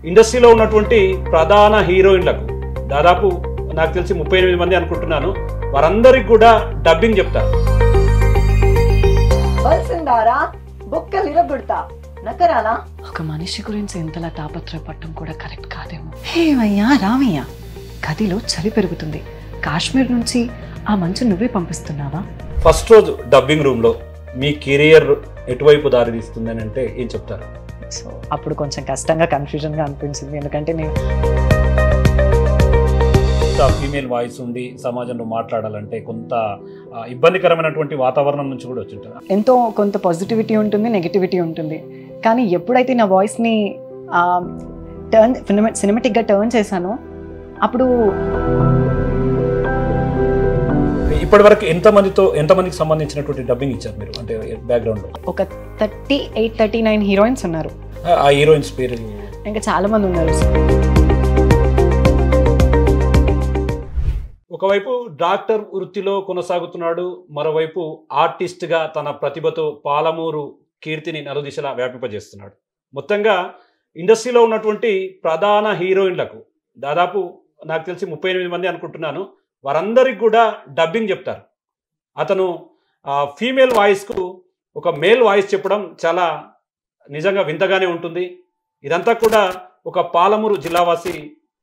ఇండస్ట్రీలో ఉన్నటువంటి ప్రధాన హీరోయిన్లకు దాదాపు నాకు తెలిసి 38 మంది అనుకుంటున్నాను, వారందరికి కూడా డబ్బింగ్ చెప్తారు. ఒక మనిషి గురించి ఎంతలా తాపత్రయపడటం కూడా కరెక్ట్ కాదేమో. హేవయ్యా రామయ్య, గదిలో చలి పెరుగుతుంది. కాశ్మీర్ నుంచి ఆ మంచు నువ్వే పంపిస్తున్నావా? ఫస్ట్ రోజు డబ్బింగ్ రూమ్లో మీ కెరియర్ ఎటువైపు దారి తీస్తుందని అంటే ఏం చెప్తారు? సో అప్పుడు కొంచెం కష్టంగా కన్ఫ్యూజన్గా అనిపించింది. ఎందుకంటే నేను ఫీమేల్ వాయిస్ ఉండి సమాజంలో మాట్లాడాలంటే కొంత ఇబ్బందికరమైనటువంటి వాతావరణం నుంచి కూడా వచ్చింటారు. ఎంతో కొంత పాజిటివిటీ ఉంటుంది, నెగిటివిటీ ఉంటుంది. కానీ ఎప్పుడైతే నా వాయిస్ని సినిమాటిక్గా టర్న్ చేశానో అప్పుడు ఇప్పటి వరకు ఎంతమందికి సంబంధించినటువంటి డబ్బింగ్ ఇచ్చారు మీరు, అంటే బ్యాక్గ్రౌండ్లో? ఒక 38-39 హీరోయిన్స్ ఉన్నారు. ఆ హీరోయిన్స్ పేరు? ఇంకా చాలా మంది ఉన్నారు. ఒకవైపు డాక్టర్ వృత్తిలో కొనసాగుతున్నాడు, మరోవైపు ఆర్టిస్ట్గా తన ప్రతిభతో పాలమూరు కీర్తిని నలుదిశలా వ్యాపింపజేస్తున్నాడు. మొత్తంగా ఇండస్ట్రీలో ఉన్నటువంటి ప్రధాన హీరోయిన్లకు దాదాపు నాకు తెలిసి 38 మంది అనుకుంటున్నాను, వారందరికి కూడా డబ్బింగ్ చెప్తారు. అతను ఫీమేల్ వాయిస్కు ఒక మేల్ వాయిస్ చెప్పడం చాలా నిజంగా వింతగానే ఉంటుంది. ఇదంతా కూడా ఒక పాలమూరు జిల్లావాసి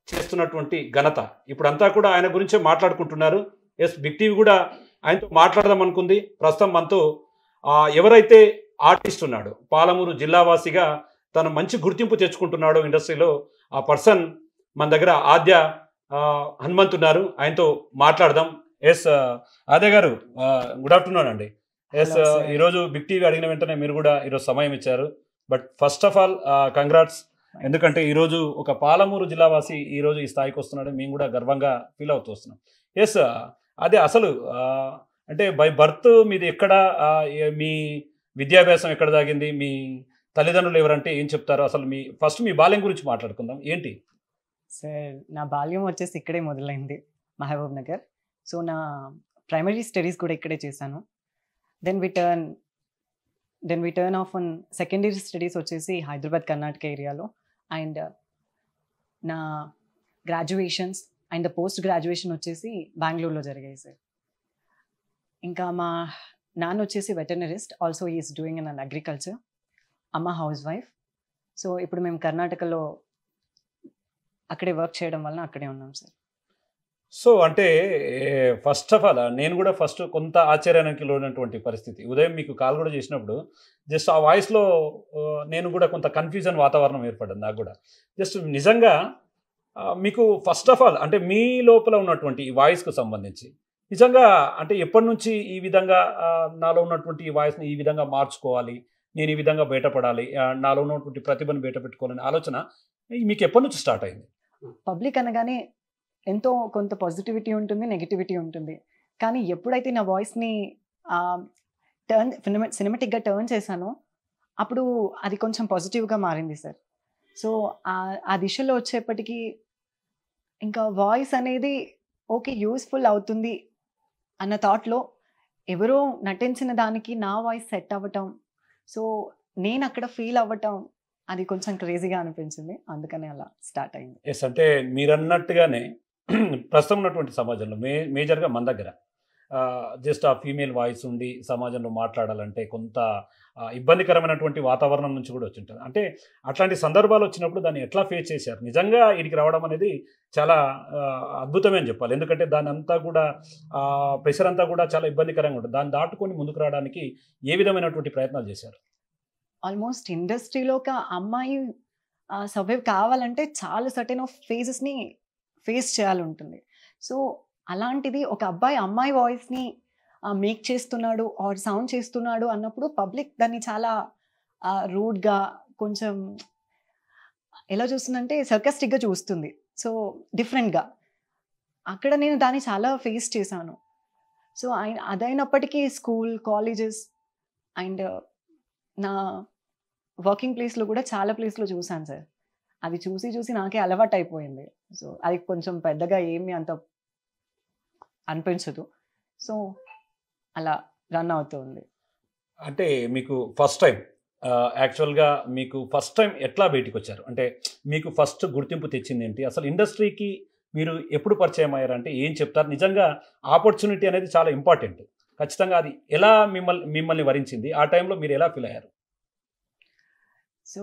చేస్తున్నటువంటి ఘనత. ఇప్పుడంతా కూడా ఆయన గురించే మాట్లాడుకుంటున్నారు. ఎస్, బిగ్ టీవీ కూడా ఆయనతో మాట్లాడదాం అనుకుంది. ప్రస్తుతం మనతో ఎవరైతే ఆర్టిస్ట్ ఉన్నాడో, పాలమూరు జిల్లావాసిగా తను మంచి గుర్తింపు తెచ్చుకుంటున్నాడో ఇండస్ట్రీలో, ఆ పర్సన్ మన దగ్గర ఆద్య హనుమంత్ ఉన్నారు. ఆయనతో మాట్లాడదాం. ఎస్ ఆద్య గారు, గుడ్ ఆఫ్టర్నూన్ అండి. ఎస్, ఈరోజు బిగ్ టీవీ అడిగిన వెంటనే మీరు కూడా ఈరోజు సమయం ఇచ్చారు. But first of all congrats. ఎందుకంటే ఈరోజు ఒక పాలమూరు జిల్లావాసి ఈరోజు ఈ స్థాయికి వస్తున్నాడు, మేము కూడా గర్వంగా ఫీల్ అవుతూ వస్తున్నాం. ఎస్, అదే అసలు అంటే బై బర్త్ మీది ఎక్కడ, మీ విద్యాభ్యాసం ఎక్కడ సాగింది, మీ తల్లిదండ్రులు ఎవరంటే ఏం చెప్తారు? అసలు ఫస్ట్ మీ బాల్యం గురించి మాట్లాడుకుందాం. ఏంటి సార్? నా బాల్యం వచ్చేసి ఇక్కడే మొదలైంది, మహబూబ్ నగర్. సో నా ప్రైమరీ స్టడీస్ కూడా ఇక్కడే చేశాను. Then we turn of on secondary studies వచ్చేసి హైదరాబాద్, కర్ణాటక ఏరియాలో. అండ్ నా గ్రాడ్యుయేషన్స్ అండ్ పోస్ట్ గ్రాడ్యుయేషన్ వచ్చేసి బెంగళూరులో జరిగాయి సార్. ఇంకా మా నాన్న వచ్చేసి veterinarist, also is doing in an agriculture. అమ్మ హౌస్ వైఫ్. సో ఇప్పుడు మేము కర్ణాటకలో అక్కడే వర్క్ చేయడం వలన అక్కడే ఉన్నాం సార్. సో అంటే ఫస్ట్ ఆఫ్ ఆల్ నేను కూడా ఫస్ట్ కొంత ఆశ్చర్యానికి లోనటువంటి పరిస్థితి. ఉదయం మీకు కాల్ కూడా చేసినప్పుడు జస్ట్ ఆ వాయిస్లో నేను కూడా కొంత కన్ఫ్యూజన్ వాతావరణం ఏర్పడింది నాకు కూడా. జస్ట్ నిజంగా మీకు ఫస్ట్ ఆఫ్ ఆల్ అంటే మీ లోపల ఉన్నటువంటి ఈ వాయిస్కు సంబంధించి నిజంగా అంటే ఎప్పటి నుంచి ఈ విధంగా నాలో ఉన్నటువంటి ఈ వాయిస్ని ఈ విధంగా మార్చుకోవాలి, నేను ఈ విధంగా బయటపడాలి, నాలో ఉన్నటువంటి ప్రతిభను బయట పెట్టుకోవాలనే ఆలోచన మీకు ఎప్పటి నుంచి స్టార్ట్ అయింది? పబ్లిక్ అనగానే ఎంతో కొంత పాజిటివిటీ ఉంటుంది, నెగిటివిటీ ఉంటుంది. కానీ ఎప్పుడైతే నా వాయిస్ని సినిమాటిక్గా టర్న్ చేశానో అప్పుడు అది కొంచెం పాజిటివ్గా మారింది సార్. సో ఆ దిశలో వచ్చేప్పటికీ ఇంకా వాయిస్ అనేది ఓకే యూస్ఫుల్ అవుతుంది అన్న థాట్లో ఎవరో నటించిన దానికి నా వాయిస్ సెట్ అవ్వటం, సో నేను అక్కడ ఫీల్ అవ్వటం, అది కొంచెం క్రేజీగా అనిపించింది. అందుకనే అలా స్టార్ట్ అయింది. ఎస్, అంటే మీరు అన్నట్టుగానే ప్రస్తుతం ఉన్నటువంటి సమాజంలో మేజర్గా మన దగ్గర జస్ట్ ఆ ఫీమేల్ వాయిస్ ఉండి సమాజంలో మాట్లాడాలంటే కొంత ఇబ్బందికరమైనటువంటి వాతావరణం నుంచి కూడా వచ్చింటుంది. అంటే అట్లాంటి సందర్భాలు వచ్చినప్పుడు దాన్ని ఎట్లా ఫేస్ చేశారు? నిజంగా వీడికి రావడం అనేది చాలా అద్భుతమే అని చెప్పాలి. ఎందుకంటే దాని అంతా కూడా ప్రెషర్ అంతా కూడా చాలా ఇబ్బందికరంగా ఉంటుంది. దాన్ని దాటుకొని ముందుకు రావడానికి ఏ విధమైనటువంటి ప్రయత్నాలు చేశారు? ఆల్మోస్ట్ ఇండస్ట్రీలో ఒక అమ్మాయి సర్వైవ్ కావాలంటే చాలా సర్టెన్ ఆఫ్ ఫేజెస్ని ఫేస్ చేయాలి ఉంటుంది. సో అలాంటిది ఒక అబ్బాయి అమ్మాయి వాయిస్ని మేక్ చేస్తున్నాడు ఆర్ సౌండ్ చేస్తున్నాడు అన్నప్పుడు పబ్లిక్ దాన్ని చాలా రూడ్గా, కొంచెం ఎలా చూస్తుందంటే సర్కస్టిక్గా చూస్తుంది. సో డిఫరెంట్గా అక్కడ నేను దాన్ని చాలా ఫేస్ చేశాను. సో అదైనప్పటికీ స్కూల్, కాలేజెస్ అండ్ నా వర్కింగ్ ప్లేస్లో కూడా చాలా ప్లేస్లో చూశాను సార్. అది చూసి నాకే అలవాటు అయిపోయింది. సో అది కొంచెం పెద్దగా ఏమీ అంత అనిపించదు. సో అలా రన్ అవుతుంది. అంటే మీకు ఫస్ట్ టైం యాక్చువల్గా మీకు ఫస్ట్ టైం ఎట్లా బయటికి వచ్చారు? అంటే మీకు ఫస్ట్ గుర్తింపు తెచ్చింది ఏంటి? అసలు ఇండస్ట్రీకి మీరు ఎప్పుడు పరిచయం అయ్యారు? అంటే ఏం చెప్తారు? నిజంగా ఆపర్చునిటీ అనేది చాలా ఇంపార్టెంట్. ఖచ్చితంగా అది ఎలా మిమ్మల్ని వరించింది? ఆ టైంలో మీరు ఎలా ఫీల్ అయ్యారు? సో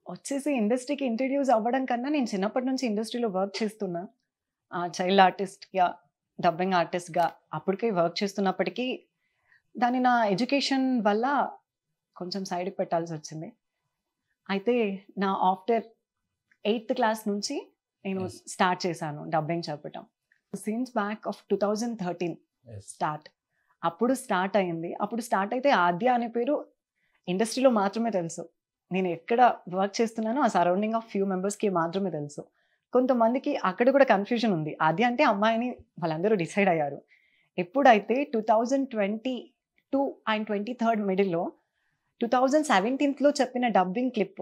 వచ్చేసి ఇండస్ట్రీకి ఇంట్రడ్యూస్ అవ్వడం కన్నా నేను చిన్నప్పటి నుంచి ఇండస్ట్రీలో వర్క్ చేస్తున్నా. చైల్డ్ ఆర్టిస్ట్‌గా, డబ్బింగ్ ఆర్టిస్ట్‌గా అప్పటికే వర్క్ చేస్తున్నప్పటికీ దాన్ని నా ఎడ్యుకేషన్ వల్ల కొంచెం సైడ్‌కి పెట్టాల్సొచ్చింది. అయితే నా ఆఫ్టర్ 8థ్ క్లాస్ నుంచి నేను యెస్. స్టార్ట్ చేశాను డబ్బింగ్ చెప్పటం. Since back of 2013 yes. Start. అప్పుడు స్టార్ట్ అయింది. అప్పుడు స్టార్ట్ అయితే ఆద్య అనే పేరు ఇండస్ట్రీలో మాత్రమే తెలుసు. నేను ఎక్కడ వర్క్ చేస్తున్నానో ఆ సరౌండింగ్ ఆఫ్ ఫ్యూ మెంబర్స్‌కి మాత్రమే తెలుసు. కొంతమందికి అక్కడ కూడా కన్‌ఫ్యూజన్ ఉంది. ఆద్య అంటే అమ్మాయి అని వాళ్ళందరూ డిసైడ్ అయ్యారు. ఎప్పుడైతే 2022 అండ్ 23 మిడిల్‌లో 2017లో చెప్పిన డబ్బింగ్ క్లిప్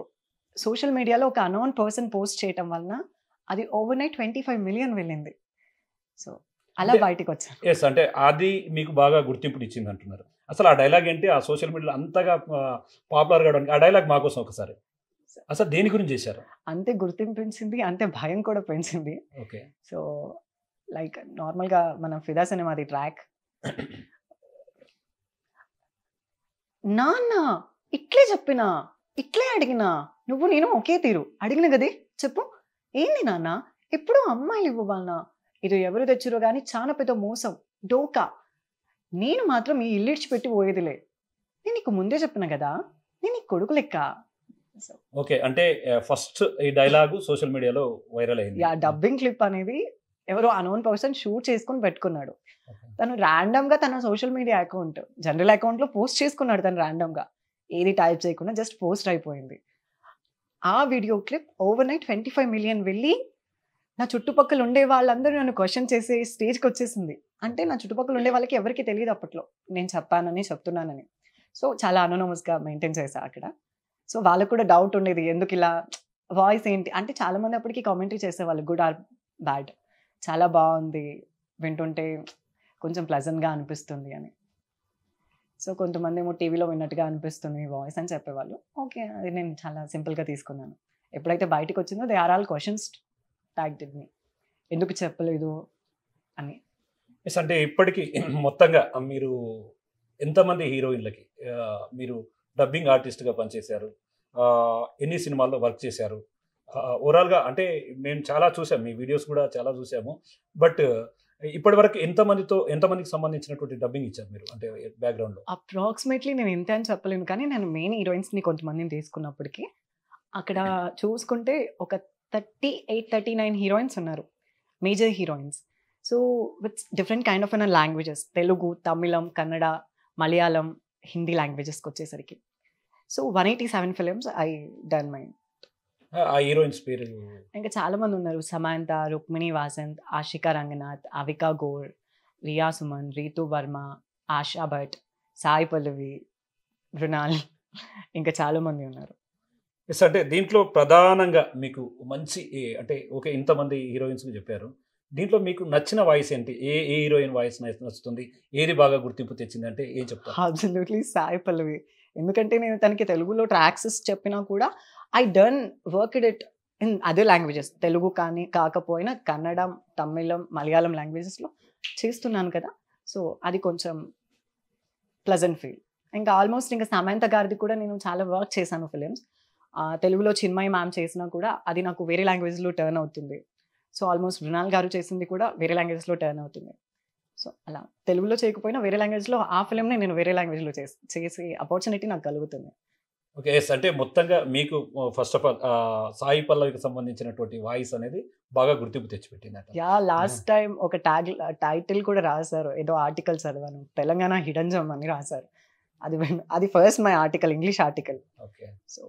సోషల్ మీడియాలో ఒక అన్నోన్ పర్సన్ పోస్ట్ చేయటం వలన అది ఓవర్‌నైట్ 25 మిలియన్ వెళ్ళింది. సో అలా అంటే బయటికొచ్చాను. యెస్. అంటే అది మీకు బాగా గుర్తింపునిచ్చింది అంటున్నారు. అసలు ఆ డైలాగ్ ఏంటి? ఆ సోషల్ మీడియాలో అంతగా పాపులర్ కావడానికి ఆ డైలాగ్ మా కోసం ఒకసారి. అసలు దేని గురించి చేశారు? అంతే గుర్తింపించింది. అంతే భయం కూడా పెంచింది. ఓకే. సో లైక్ నార్మల్‌గా మనం 'ఫిదా' సినిమాది ట్రాక్. నాన్న ఇట్లే చెప్పినా, ఇట్లే అడిగినా, నువ్వు నేను ఒకే తీరు. అడిగిన గదే చెప్పు. ఏంది నాన్న ఎప్పుడు అమ్మాయిలు ఇవ్వవాలనా? ఇది ఎవరు తెచ్చిరో గాని చానా పెద్ద మోసం. డోకా. నేను మాత్రం ఈ ఇల్లు ఇడిచిపెట్టి పోయేదిలే. నేను నీకు ముందే చెప్పిన గదా! నేను నీ కొడుకు లెక్క. So okay. అంటే ఫస్ట్ ఈ డైలాగు సోషల్ మీడియాలో వైరల్ అయింది. యాహ్! డబ్బింగ్ క్లిప్ అనేది ఎవరో అన్నోన్ పర్సన్ షూట్ చేసుకొని పెట్టుకున్నాడు. ఓకే. తను ర్యాండమ్‌గా తన సోషల్ మీడియా అకౌంట్, జనరల్ అకౌంట్‌లో పోస్ట్ చేసుకున్నాడు తను ర్యాండమ్‌గా. ఏది టైప్ చేయకుండా జస్ట్ పోస్ట్ అయిపోయింది. ఆ వీడియో క్లిప్ ఓవర్‌నైట్ 25 మిలియన్ వెళ్ళి నా చుట్టుపక్కల ఉండే వాళ్ళందరూ నన్ను క్వెషన్ చేసే స్టేజ్‌కొచ్చేసింది. అంటే నా చుట్టుపక్కల ఉండే వాళ్ళకి ఎవరికీ తెలీదు అప్పట్లో. నేను చెప్పానని, చెప్తున్నానని. సో చాలా అనోనమస్‌గా మెయింటైన్ చేశా అక్కడ. సో వాళ్ళకి కూడా డౌట్ ఉండేది. ఎందుకిలా వాయిస్ ఏంటి? అంటే చాలా మంది అప్పటికి కామెంటరీ చేసేవాళ్ళు గుడ్ ఆర్ బ్యాడ్. చాలా బావుంది. వింటుంటే కొంచెం ప్లెజెంట్‌గా అనిపిస్తుంది అని. సో కొంతమందేమో టీవీలో విన్నట్టుగా అనిపిస్తుంది మీ వాయిస్ అని చెప్పేవాళ్ళు. ఓకే. అది నేను చాలా సింపుల్‌గా తీసుకున్నాను. ఎప్పుడైతే బయటికొచ్చిందో they are all questions tagged me. ఎందుకు చెప్పలేదు అని. యెస్. అంటే ఇప్పటికి మొత్తంగా మీరు ఎంతమంది హీరోయిన్‌లకి మీరు డబ్బింగ్ ఆర్టిస్ట్‌గా పనిచేశారు? ఎన్ని సినిమాల్లో వర్క్ చేశారు? ఓవరాల్‌గా అంటే మేము చాలా చూసాం. మీ వీడియోస్ కూడా చాలా చూసాము. బట్ ఇప్పటివరకు ఎంతమందికి సంబంధించినటువంటి డబ్బింగ్ ఇచ్చారు మీరు? అంటే బ్యాక్‌గ్రౌండ్‌లో. అప్రాక్సిమేట్‌లీ నేను ఇంతే అని చెప్పలేను. కానీ నేను మెయిన్ హీరోయిన్స్‌ని కొంతమందిని తీసుకున్నప్పటికి అక్కడ చూసుకుంటే ఒక 38, 39 హీరోయిన్స్ ఉన్నారు. Major heroines. So with different kind of languages. Telugu, Tamil, Kannada, Malayalam, Hindi లాంగ్వేజెస్‌కొచ్చేసరికి. So 187 films I done my. ఆ హీరోయిన్స్ పేరు? ఇంకా చాలా మంది ఉన్నారు. సమాంత, రుక్మిణి వాసంత్, ఆషికా రంగనాథ్, అవికా గోర్, రియా సుమన్, రీతు వర్మ, ఆశా భట్, సాయి పల్లవి, మృణాల్ ఇంకా చాలా మంది ఉన్నారు. యెస్. అంటే దీంట్లో ప్రధానంగా మీకు మంచి అంటే ఓకే. ఇంతమంది హీరోయిన్స్ చెప్పారు. దీంట్లో మీకు నచ్చిన వాయిస్ ఏంటి? ఏ హీరోయిన్ వాయిస్ నచ్చుతుంది? ఏది బాగా గుర్తింపు తెచ్చింది అంటే ఏం చెప్తారు? అబ్సల్యూట్‌లీ సాయి పల్లవి. ఎందుకంటే నేను తనకి తెలుగులో ట్రాక్స్ చెప్పినా కూడా I done worked it in other languages. Telugu కానీ కాకపోయినా కన్నడం, తమిళం, మలయాళం లాంగ్వేజెస్‌లో చేస్తున్నాను కదా! సో అది కొంచెం ప్లెజెంట్ ఫీల్. ఇంకా ఆల్మోస్ట్ ఇంకా సమంత గారిది కూడా నేను చాలా వర్క్ చేశాను ఫిల్మ్స్. తెలుగులో చిన్మయి మ్యామ్ చేసినా కూడా అది నాకు వేరే లాంగ్వేజ్‌లో టర్న్ అవుతుంది. సో ఆల్మోస్ట్ మృణాల్ గారు చేసింది కూడా వేరే లాంగ్వేజ్‌లో టర్న్ అవుతుంది. సో అలా తెలుగులో చేయకపోయినా వేరే లాంగ్వేజ్‌లో ఆ ఫిల్మ్‌ని నేను వేరే లాంగ్వేజ్‌లో చేసే అపార్చునిటీ నాకు కలుగుతుంది. ఓకే. యెస్. అంటే మొత్తంగా మీకు ఫస్ట్ ఆఫ్ ఆల్ సాయి పల్లవికి సంబంధించినటువంటి వాయిస్ అనేది బాగా గుర్తింపు తెచ్చిపెట్టిందట. యాహ్! లాస్ట్ టైమ్ ఒక టైటిల్ కూడా రాసారు. ఏదో ఆర్టికల్ చదివాను. తెలంగాణ హిడెన్ జెమ్ అని రాసారు. అది first my article, English article. Okay. So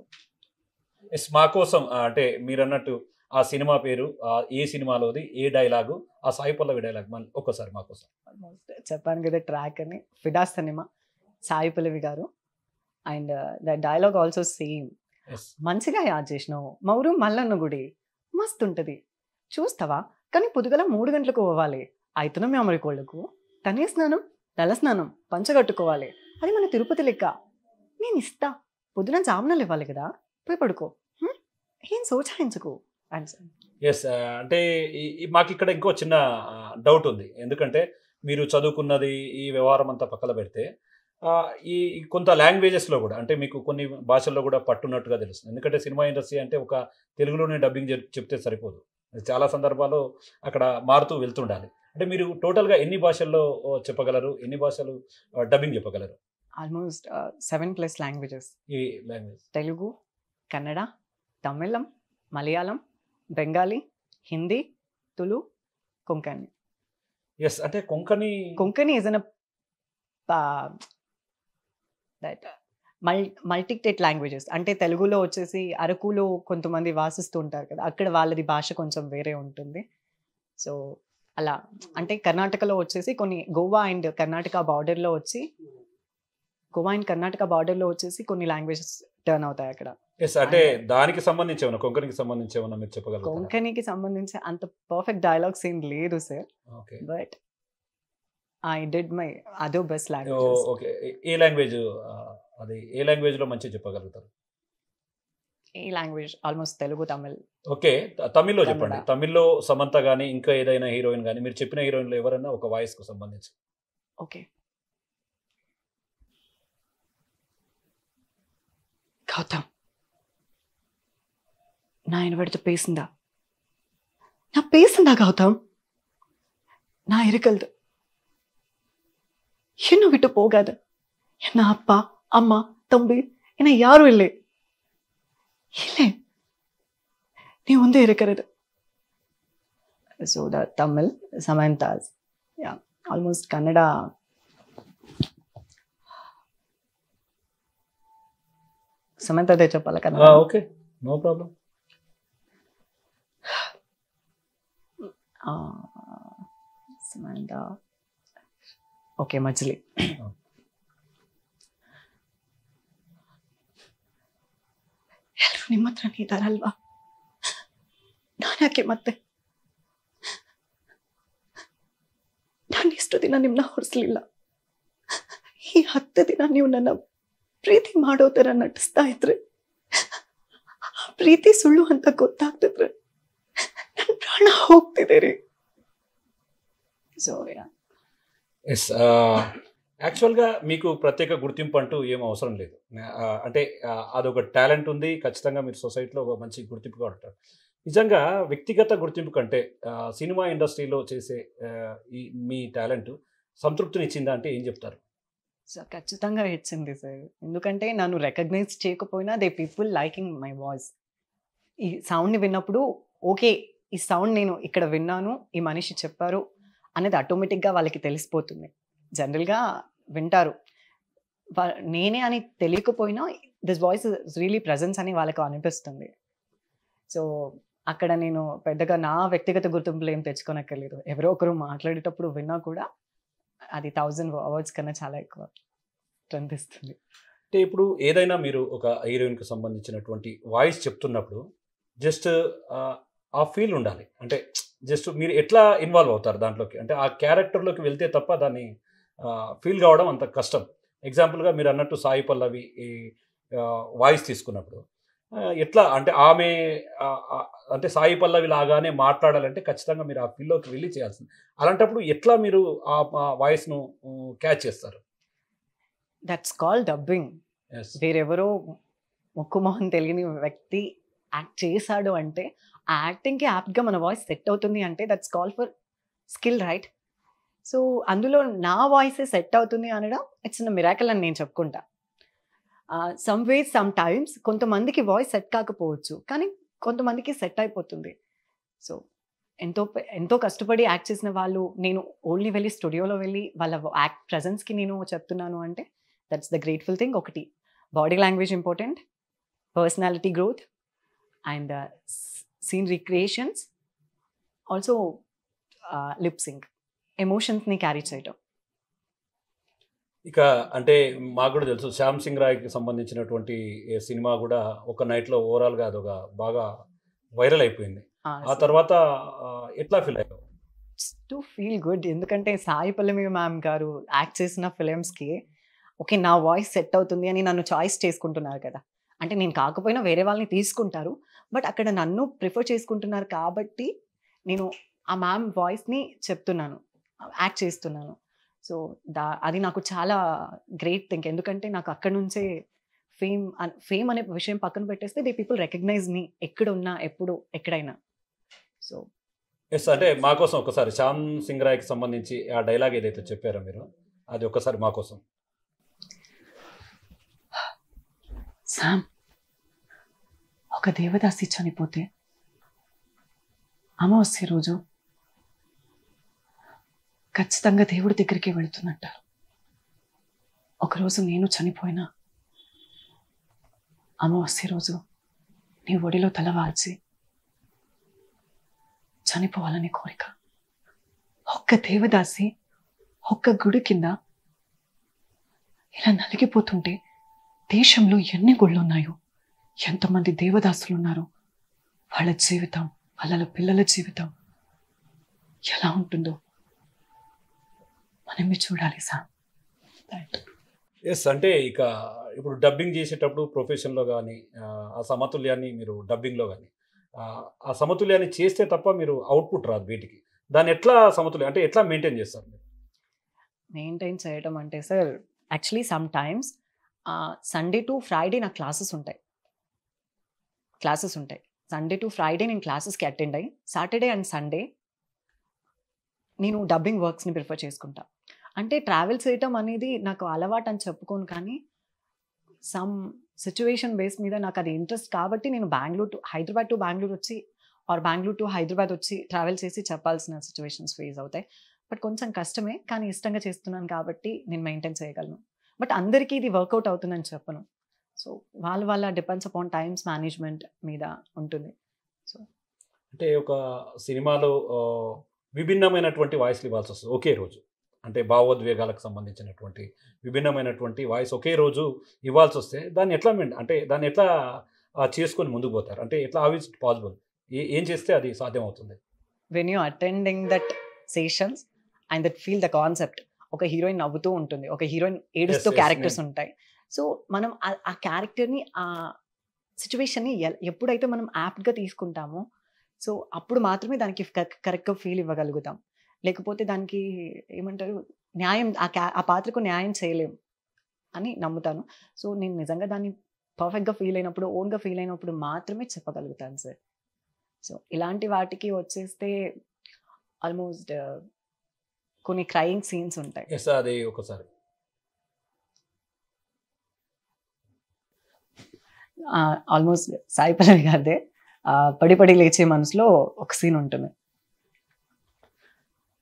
yes. మా కోసం అంటే మీరన్నట్టు ఆ సినిమా పేరు, ఏ సినిమాలోది, ఏ డైలాగు, ఆ సాయి పల్లవి డైలాగ్ మళ్ళీ ఒక్కసారి మా కోసం. ఆల్మోస్ట్ చెప్పాను కదా ట్రాక్ అని. 'ఫిదా' సినిమా సాయి పల్లవి గారు. And the dialogue also same. Yes. మంచిగా యాద్ చేసినావు. మా ఊరు మల్లన్న గుడి మస్తుంటది. చూస్తావా? కానీ పొద్దుగల 3 గంటలకు పోవాలి. అయితున్న మీ అమరికోళ్ళకు తనే స్నానం, తల స్నానం, పంచ కట్టుకోవాలి. అది మన తిరుపతి లెక్క. నేనిస్తా. పొద్దున జామునలు ఇవ్వాలి కదా, పోయి పడుకో, ఏం సోచాయించుకో అని. ఎస్. అంటే మాకు ఇక్కడ ఇంకో చిన్న డౌట్ ఉంది. ఎందుకంటే మీరు చదువుకున్నది ఈ వ్యవహారం అంతా పక్కన పెడితే ఈ కొంత లాంగ్వేజెస్లో కూడా అంటే మీకు కొన్ని భాషల్లో కూడా పట్టున్నట్టుగా తెలుస్తుంది. ఎందుకంటే సినిమా ఇండస్ట్రీ అంటే ఒక తెలుగులోనే డబ్బింగ్ చెప్తే సరిపోదు, చాలా సందర్భాల్లో అక్కడ మారుతూ వెళ్తుండాలి. అంటే మీరు టోటల్గా ఎన్ని భాషల్లో చెప్పగలరు, ఎన్ని భాషలు డబ్బింగ్ చెప్పగలరు? Almost 7+ languages. ఈ లాంగ్వేజ్ తెలుగు, కన్నడ, తమిళం, మలయాళం, బెంగాలీ, హిందీ, తులు, కొంకణి. ఎస్. అంటే కొంకణి ఇస్ అన్ దట్ మల్టీటెట్ లాంగ్వేజెస్. అంటే తెలుగులో వచ్చేసి అరకులో కొంతమంది వాసిస్తూ ఉంటారు కదా, అక్కడ వాళ్ళది భాష కొంచెం వేరే ఉంటుంది. సో అలా అంటే కర్ణాటకలో వచ్చేసి కొన్ని గోవా అండ్ కర్ణాటక బార్డర్లో వచ్చేసి కొన్ని లాంగ్వేజెస్ టర్న్ అవుతాయి అక్కడ. ఎస్. అంటే దానికి సంబంధించి ఏమన్నా కొంకణికి సంబంధించి ఏమన్నా మీరు చెప్పగలరు? కొంకణికి సంబంధించి అంత పర్ఫెక్ట్ డైలాగ్స్ ఏం లేదు sir, okay. But I did my other best languages. Okay. A language అది ఏ లాంగ్వేజ్లో మంచిగా చెప్పగలుగుతారు? ఈ language almost Telugu, Tamil. Okay. తమిళ్లో చెప్పండి. తమిళ్లో సమంత కానీ ఇంకా ఏదైనా హీరోయిన్ కానీ మీరు చెప్పిన హీరోయిన్లో ఎవరైనా ఒక వాయిస్కు సంబంధించి. ఓకే. గౌతమ్, நான் என்னிடத்து பேசுந்தா நான் பேசுந்தா கௌதம், நான் இருக்கிறது என்ன விட்டு போகாத. என்ன அப்பா அம்மா தம்பி என்ன யாரும் இல்லை, இல்லை நீ வந்து இருக்கிறது. So the Tamil, Samantha's, yeah, almost Kannada. Samantha de చెప్పాలి కదా. Okay, no problem. Samantha. Okay, ಮಜ್ಲಿ. ಎಲ್ಲರೂ ನಿಮ್ಮ ಹತ್ರನೇ ಇದ್ದಾರಲ್ವಾ, ನಾನ್ಯಾಕೆ ಮತ್ತೆ? ನಾನು ಇಷ್ಟು ದಿನ ನಿಮ್ಮನ್ನ ಹೊರಿಸಲಿಲ್ಲ. ಈ 10 ದಿನ ನೀವು ನನ್ನ ಪ್ರೀತಿ ಮಾಡೋ ಥರ ನಟಿಸ್ತಾ ಇದ್ರೆ, ಪ್ರೀತಿ ಸುಳ್ಳು ಅಂತ ಗೊತ್ತಾಗ್ತಿದ್ರೆ ನನ್ನ ಪ್ರಾಣ ಹೋಗ್ತಿದೆ ರೀ. So yes. యాక్చువల్గా మీకు ప్రత్యేక గుర్తింపు అంటూ ఏం అవసరం లేదు. అంటే అదొక టాలెంట్ ఉంది, ఖచ్చితంగా మీరు సొసైటీలో ఒక మంచి గుర్తింపుగా ఉంటారు. నిజంగా వ్యక్తిగత గుర్తింపు కంటే సినిమా ఇండస్ట్రీలో చేసే మీ టాలెంట్ సంతృప్తినిచ్చిందా అంటే ఏం చెప్తారు? సార్ ఖచ్చితంగా ఇచ్చింది సార్. ఎందుకంటే నన్ను రికగ్నైజ్ చేయకపోయినా they people liking my voice. ఈ సౌండ్ని విన్నప్పుడు ఓకే, ఈ సౌండ్ నేను ఇక్కడ విన్నాను, ఈ మనిషి చెప్పారు అనేది ఆటోమేటిక్గా వాళ్ళకి తెలిసిపోతుంది. జనరల్గా వింటారు, నేనే అని తెలియకపోయినా this voice is really presence అని వాళ్ళకు అనిపిస్తుంది. సో అక్కడ నేను పెద్దగా నా వ్యక్తిగత గుర్తింపులు ఏం తెచ్చుకోనక్కర్లేదు. ఎవరో ఒకరు మాట్లాడేటప్పుడు విన్నా కూడా అది 1000 అవార్డ్స్ కన్నా చాలా ఎక్కువ అనిపిస్తుంది. అంటే ఇప్పుడు ఏదైనా మీరు ఒక హీరోయిన్కి సంబంధించినటువంటి వాయిస్ చెప్తున్నప్పుడు జస్ట్ ఆ ఫీల్ ఉండాలి. అంటే జస్ట్ మీరు ఎట్లా ఇన్వాల్వ్ అవుతారు దాంట్లోకి, అంటే ఆ క్యారెక్టర్లోకి వెళ్తే తప్ప దాన్ని ఫీల్ కావడం అంత కష్టం. ఎగ్జాంపుల్గా మీరు అన్నట్టు సాయి పల్లవి ఈ వాయిస్ తీసుకున్నప్పుడు ఎట్లా అంటే ఆమె అంటే సాయి పల్లవి లాగానే మాట్లాడాలంటే ఖచ్చితంగా మీరు ఆ ఫీల్లోకి వెళ్ళి చేయాల్సింది. అలాంటప్పుడు ఎట్లా మీరు ఆ వాయిస్ను క్యాచ్ చేస్తారు? That's called dubbing. వేరెవరో ముక్కు మొహం తెలియని వ్యక్తి యాక్ట్ చేశాడు అంటే ఆ యాక్టింగ్కి యాప్ట్గా మన వాయిస్ సెట్ అవుతుంది అంటే that's call for skill, right? So అందులో నా వాయిసే సెట్ అవుతుంది అనడం ఇట్స్ అ మిరాకిల్ అని నేను చెప్పుకుంటా. సమ్ వేస్ సమ్ టైమ్స్ కొంతమందికి వాయిస్ సెట్ కాకపోవచ్చు, కానీ కొంతమందికి సెట్ అయిపోతుంది. సో ఎంతో కష్టపడి యాక్ట్ చేసిన వాళ్ళు నేను ఓన్లీ వెళ్ళి స్టూడియోలో వెళ్ళి వాళ్ళ యాక్ట్ ప్రజెన్స్కి నేను చెప్తున్నాను అంటే దట్స్ ద గ్రేట్ఫుల్ థింగ్. ఒకటి body language important, personality growth and scene recreations, also lip sync, ఎమోషన్స్ని క్యారీ చేయటం. ఇక అంటే మాకు కూడా తెలుసు శ్యామ్ సింగ్ రాయ్కి సంబంధించినటువంటి సినిమా కూడా ఒక నైట్లో ఓవరాల్గా అదొక బాగా వైరల్ అయిపోయింది. ఆ తర్వాత ఎట్లా ఫీల్ అయ్యావు? To feel good. ఎందుకంటే సాయి పల్లవి మ్యామ్ గారు యాక్ట్ చేసిన ఫిలిమ్స్కి ఓకే నా వాయిస్ సెట్ అవుతుంది అని నన్ను చాయిస్ చేసుకుంటున్నారు కదా. అంటే నేను కాకపోయినా వేరే వాళ్ళని తీసుకుంటారు. బట్ అక్కడ నన్ను ప్రిఫర్ చేసుకుంటున్నారు కాబట్టి నేను ఆ మ్యామ్ వాయిస్‌ని చెప్తున్నాను. యాక్ట్ చేస్తున్నాను. సో, అది నాకు చాలా గ్రేట్ థింగ్. ఎందుకంటే నాకు అక్కడి నుంచే ఫేమ్ అనే విషయం పక్కన పెట్టేస్తే పీపుల్ రికగ్నైజ్ మీ ఎక్కడున్నా, ఎప్పుడు, ఎక్కడైనా. సో ఎస్ అంటే మా కోసం ఒకసారి శ్యామ్ సింగ్ రాయ్కి సంబంధించి ఆ డైలాగ్ ఏదైతే చెప్పారో మీరు, అది ఒకసారి మా కోసం. సామ్, ఒక దేవదాసి చనిపోతే అమావాస్య రోజు ఖచ్చితంగా దేవుడి దగ్గరికి వెళుతున్నట్టారు. ఒకరోజు నేను చనిపోయినా అమావాస్య రోజు నీ ఒడిలో తలవాల్చి చనిపోవాలని కోరిక. ఒక్క దేవదాసి ఒక్క గుడి కింద ఇలా నలిగిపోతుంటే దేశంలో ఎన్ని గుళ్ళు ఉన్నాయో, ఎంతమంది దేవదాసులు ఉన్నారో, వాళ్ళ జీవితం, వాళ్ళ పిల్లల జీవితం ఎలా ఉంటుందో మనమే చూడాలి సార్. ఎస్ అంటే ఇక ఇప్పుడు డబ్బింగ్ చేసేటప్పుడు ప్రొఫెషన్లో కానీ ఆ సమతుల్యాన్ని మీరు డబ్బింగ్లో కానీ ఆ సమతుల్యాన్ని చేస్తే తప్ప మీరు అవుట్పుట్ రాదు బయటికి. దాన్ని ఎట్లా సమతుల్యం అంటే ఎట్లా మెయింటైన్ చేస్తారు మీరు? మెయింటైన్ చేయడం అంటే sir, actually some times Sunday to Friday నాకు క్లాసెస్ ఉంటాయి. సండే టు ఫ్రైడే నేను క్లాసెస్కి అటెండ్ అయ్యి సాటర్డే అండ్ సండే నేను డబ్బింగ్ వర్క్స్ని ప్రిఫర్ చేసుకుంటా. అంటే ట్రావెల్ చేయటం అనేది నాకు అలవాటు అని చెప్పుకోను, కానీ సమ్ సిచ్యువేషన్ బేస్ మీద నాకు అది ఇంట్రెస్ట్ కాబట్టి నేను హైదరాబాద్ టు బెంగళూరు వచ్చి ఆర్ బెంగళూరు టు హైదరాబాద్ వచ్చి ట్రావెల్ చేసి చెప్పాల్సిన సిచ్యువేషన్స్ ఫేస్ అవుతాయి. బట్ కొంచెం కష్టమే, కానీ ఇష్టంగా చేస్తున్నాను కాబట్టి నేను మెయింటైన్ చేయగలను. బట్ అందరికీ ఇది వర్కౌట్ అవుతుందని చెప్పను. సో వాళ్ళ డిపెండ్స్ అపాన్ టైమ్స్ మేనేజ్మెంట్ మీద ఉంటుంది. సో అంటే ఒక సినిమాలో విభిన్నమైనటువంటి వాయిస్లు ఇవ్వాల్సి వస్తుంది ఒకే రోజు. అంటే భావోద్వేగాలకు సంబంధించినటువంటి విభిన్నమైనటువంటి వాయిస్ ఒకే రోజు ఇవ్వాల్సి వస్తే దాన్ని ఎట్లా చేసుకొని ముందుకు పోతారు? అంటే ఎట్లా హౌ ఇస్ ఇట్ పాసిబుల్? ఏం చేస్తే అది సాధ్యం అవుతుంది? When you attending that sessions and that feel the concept, ఒక హీరోయిన్ నవ్వుతూ ఉంటుంది, ఒక హీరోయిన్ ఏడుస్తూ క్యారెక్టర్స్ ఉంటాయి. సో మనం ఆ క్యారెక్టర్ని, ఆ సిచ్యువేషన్ని ఎప్పుడైతే మనం యాప్ట్గా తీసుకుంటామో, సో అప్పుడు మాత్రమే దానికి కరెక్ట్గా ఫీల్ ఇవ్వగలుగుతాం. లేకపోతే దానికి ఏమంటారు, న్యాయం ఆ పాత్రకు న్యాయం చేయలేము అని నమ్ముతాను. సో నేను నిజంగా దాన్ని పర్ఫెక్ట్గా ఫీల్ అయినప్పుడు, ఓన్గా ఫీల్ అయినప్పుడు మాత్రమే చెప్పగలుగుతాను సార్. సో ఇలాంటి వాటికి వచ్చేస్తే ఆల్మోస్ట్ కొన్ని క్రయింగ్ సీన్స్ ఉంటాయి. ఎస్ అది ఒకసారి ఆల్మోస్ట్ సాయి పల్లవి గారిదే పడి పడి లేచే మనసులో ఒక సీన్ ఉంటుంది.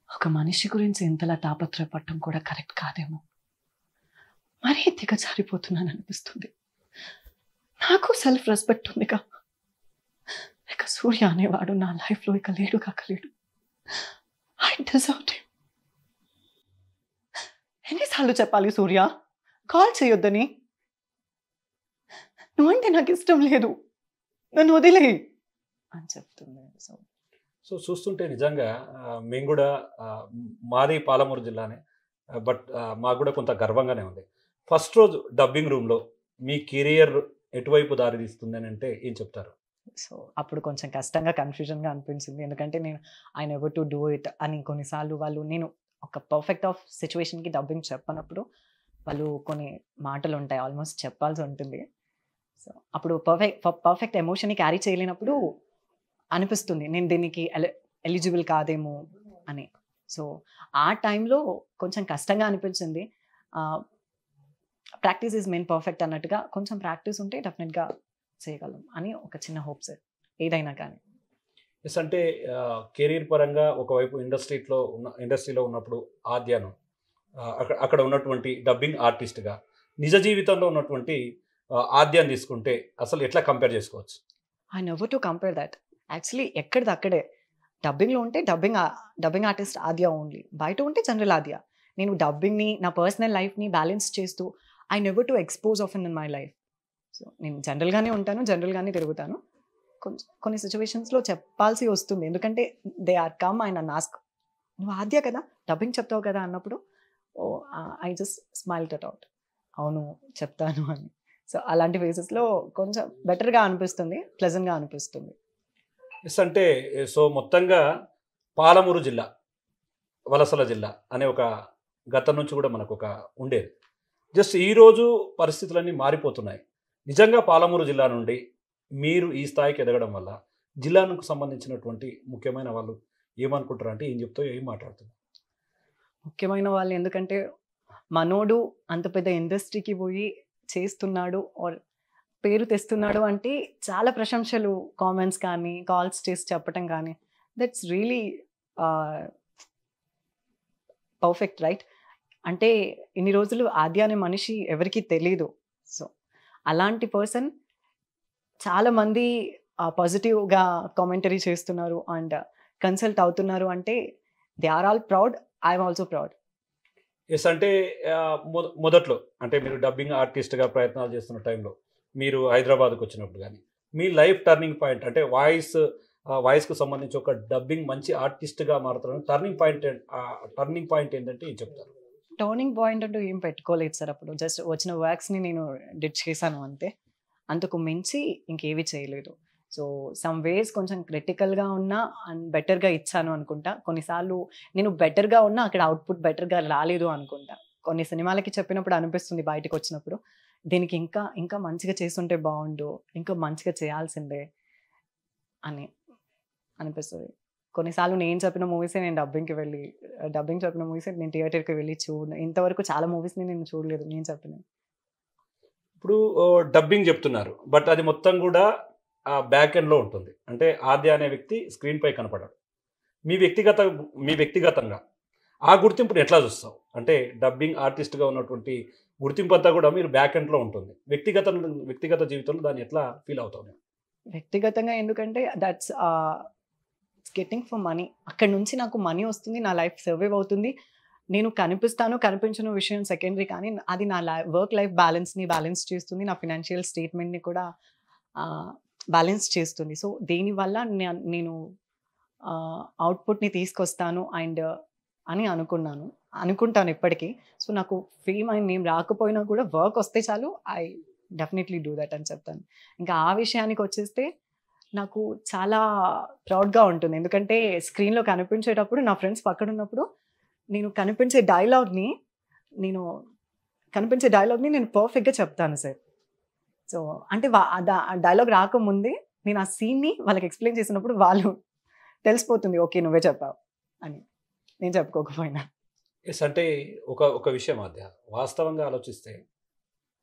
ఒక మనిషి గురించి ఇంతలా తాపత్రయపడటం కూడా కరెక్ట్ కాదేమో, మరీ దిగజారిపోతున్నాను అనిపిస్తుంది. నాకు సెల్ఫ్ రెస్పెక్ట్ ఉందిగా, ఇక సూర్య అనేవాడు నా లైఫ్లో ఇక లేడు కాకలేడు. I deserve him. ఎన్నిసార్లు చెప్పాలి సూర్య కాల్ చేయొద్దని? నువ్వంటే నాకు ఇష్టం లేదు, నన్ను వదిలేయి అని చెప్తుంది. సో చూస్తుంటే నిజంగా మేము కూడా మాది పాలమూరు జిల్లానే, బట్ మాకు కూడా కొంత గర్వంగానే ఉంది. ఫస్ట్ రోజు డబ్బింగ్ రూమ్లో మీ కెరియర్ ఎటువైపు దారి తీస్తుంది అని అంటే ఏం చెప్తారు? సో అప్పుడు కొంచెం కష్టంగా, కన్ఫ్యూజన్గా అనిపించింది. ఎందుకంటే నేను I never to do it అని కొన్నిసార్లు నేను ఒక పర్ఫెక్ట్ ఆఫ్ సిచ్యువేషన్కి డబ్బింగ్ చెప్పనప్పుడు వాళ్ళు కొన్ని మాటలు ఉంటాయి, ఆల్మోస్ట్ చెప్పాల్సి ఉంటుంది. సో అప్పుడు పర్ఫెక్ట్ ఎమోషన్ని క్యారీ చేయలేనప్పుడు అనిపిస్తుంది నేను దీనికి ఎలిజిబుల్ కాదేమో అని. సో ఆ టైంలో కొంచెం కష్టంగా అనిపించింది. ప్రాక్టీస్ ఈజ్ మెయిన్ పర్ఫెక్ట్ అన్నట్టుగా, కొంచెం ప్రాక్టీస్ ఉంటే డెఫినెట్గా చేయగలం అని ఒక చిన్న హోప్ సార్, ఏదైనా కానీ. ఎస్ అంటే కెరీర్ పరంగా ఒకవైపు ఇండస్ట్రీలో ఉన్నప్పుడు ఆద్యాను అక్కడ ఉన్నటువంటి డబ్బింగ్ ఆర్టిస్ట్గా నిజ జీవితంలో ఉన్నటువంటి ఆద్యాన్ని తీసుకుంటే అసలు ఎట్లా కంపేర్ చేసుకోవచ్చు? I never to compare that. Actually ఎక్కడిది అక్కడే. డబ్బింగ్లో ఉంటే డబ్బింగ్ ఆర్టిస్ట్ ఆద్య ఓన్లీ, బయట ఉంటే జనరల్ ఆద్య. నేను డబ్బింగ్ని నా పర్సనల్ లైఫ్ని బ్యాలెన్స్ చేస్తూ I never to expose of in my life. So నేను జనరల్గానే ఉంటాను, జనరల్గానే తిరుగుతాను. కొన్ని సిచ్యువేషన్స్లో చెప్పాల్సి వస్తుంది, ఎందుకంటే they are come and ask, నువ్వు ఆద్య కదా, డబ్బింగ్ చెప్తావు కదా అన్నప్పుడు I just smile it out. అవును చెప్తాను అని. సో అలాంటి ఫేజెస్లో కొంచెం బెటర్గా అనిపిస్తుంది, ప్లెజెంట్గా అనిపిస్తుంది. ఎస్ అంటే సో మొత్తంగా పాలమూరు జిల్లా, వలసల జిల్లా అనే ఒక గతం నుంచి కూడా మనకు ఒక ఉండేది. జస్ట్ ఈరోజు పరిస్థితులన్నీ మారిపోతున్నాయి. నిజంగా పాలమూరు జిల్లా నుండి మీరు ఈ స్థాయికి ఎదగడం వల్ల జిల్లాకు సంబంధించినటువంటి ముఖ్యమైన వాళ్ళు ఏమనుకుంటారు అంటే ఏం చెప్తావు, ఏం మాట్లాడుతున్నారు? ముఖ్యమైన వాళ్ళు ఎందుకంటే మనోడు అంత పెద్ద ఇండస్ట్రీకి పోయి చేస్తున్నాడు ఆర్ పేరు తెస్తున్నాడు అంటే చాలా ప్రశంసలు, కామెంట్స్ కానీ, కాల్స్ చేసి చెప్పటం కానీ, దట్స్ రియలీ పర్ఫెక్ట్ రైట్. అంటే ఇన్ని రోజులు ఆద్య అనే మనిషి ఎవరికీ తెలీదు. సో అలాంటి పర్సన్ చాలామంది పాజిటివ్గా కామెంటరీ చేస్తున్నారు అండ్ కన్సల్ట్ అవుతున్నారు అంటే they are all proud, I'm also proud. Yes అంటే మొదట్లో అంటే మీరు డబ్బింగ్ ఆర్టిస్ట్గా ప్రయత్నాలు చేస్తున్న టైంలో మీరు హైదరాబాద్కి వచ్చినప్పుడు కానీ మీ లైఫ్ టర్నింగ్ పాయింట్ అంటే వాయిస్కు సంబంధించి ఒక డబ్బింగ్ మంచి ఆర్టిస్ట్గా మారుతున్న టర్నింగ్ పాయింట్ ఏంటంటే ఏం చెప్తారు? టర్నింగ్ పాయింట్ అంటూ ఏం పెట్టుకోలేదు సార్. అప్పుడు జస్ట్ వచ్చిన వర్క్స్ని నేను డిడ్ చేశాను అంతే, అంతకు మించి ఇంకేవి చేయలేదు. సో సమ్ వేస్ కొంచెం క్రిటికల్గా ఉన్నా అండ్ బెటర్గా ఇచ్చాను అనుకుంటా. కొన్నిసార్లు నేను బెటర్గా ఉన్నా అక్కడ అవుట్పుట్ బెటర్గా రాలేదు అనుకుంటా. కొన్ని సినిమాలకి చెప్పినప్పుడు అనిపిస్తుంది బయటకు వచ్చినప్పుడు, దీనికి ఇంకా ఇంకా మంచిగా చేస్తుంటే బాగుండు, ఇంకా మంచిగా చేయాల్సిందే అని అనిపిస్తుంది. కొన్నిసార్లు నేను చెప్పిన మూవీసే నేను డబ్బింగ్ చెప్పిన మూవీసే నేను థియేటర్కి వెళ్ళి ఇంతవరకు చాలా మూవీస్ని నేను చూడలేదు నేను చెప్పిన. ఇప్పుడు డబ్బింగ్ చెప్తున్నారు, బట్ అది మొత్తం కూడా బ్యాక్ ఎండ్లో ఉంటుంది. అంటే ఆద్య అనే వ్యక్తి స్క్రీన్ పై కనపడాడు. మీ వ్యక్తిగతంగా ఆ గుర్తింపుని ఎట్లా చూస్తావు? అంటే డబ్బింగ్ ఆర్టిస్ట్గా ఉన్నటువంటి గుర్తింపు అంతా కూడా మీరు బ్యాక్ ఎండ్లో ఉంటుంది. వ్యక్తిగత జీవితంలో దాన్ని ఎట్లా ఫీల్ అవుతావు? వ్యక్తిగతంగా ఎందుకంటే దట్స్ గెట్టింగ్ ఫర్ మనీ. అక్కడ నుంచి నాకు మనీ వస్తుంది, నా లైఫ్ సర్వైవ్ అవుతుంది. నేను కనిపిస్తాను కనిపించిన విషయం సెకండరీ, కానీ అది నా వర్క్ లైఫ్ బ్యాలెన్స్ చేస్తుంది, నా ఫినాన్షియల్ స్టేట్మెంట్ని కూడా బ్యాలెన్స్ చేస్తుంది. సో దీనివల్ల నేను అవుట్పుట్ని తీసుకొస్తాను అండ్ అని అనుకుంటాను ఇప్పటికీ. సో నాకు ఫేమ్ అండ్ నేమ్ రాకపోయినా కూడా వర్క్ వస్తే చాలు, ఐ డెఫినెట్లీ డూ దట్ అని చెప్తాను. ఇంకా ఆ విషయానికి వచ్చేస్తే నాకు చాలా ప్రౌడ్గా ఉంటుంది. ఎందుకంటే స్క్రీన్లో కనిపించేటప్పుడు నా ఫ్రెండ్స్ పక్కన ఉన్నప్పుడు నేను కనిపించే డైలాగ్ని నేను పర్ఫెక్ట్గా చెప్తాను సార్. సో అంటే డైలాగ్ రాకముందే నేను ఆ సీన్ని వాళ్ళకి ఎక్స్ప్లెయిన్ చేసినప్పుడు వాళ్ళు తెలిసిపోతుంది, ఓకే నువ్వే చెప్పావు అని, నేను చెప్పుకోకపోయినా. ఎస్ అంటే ఒక విషయం మధ్య వాస్తవంగా ఆలోచిస్తే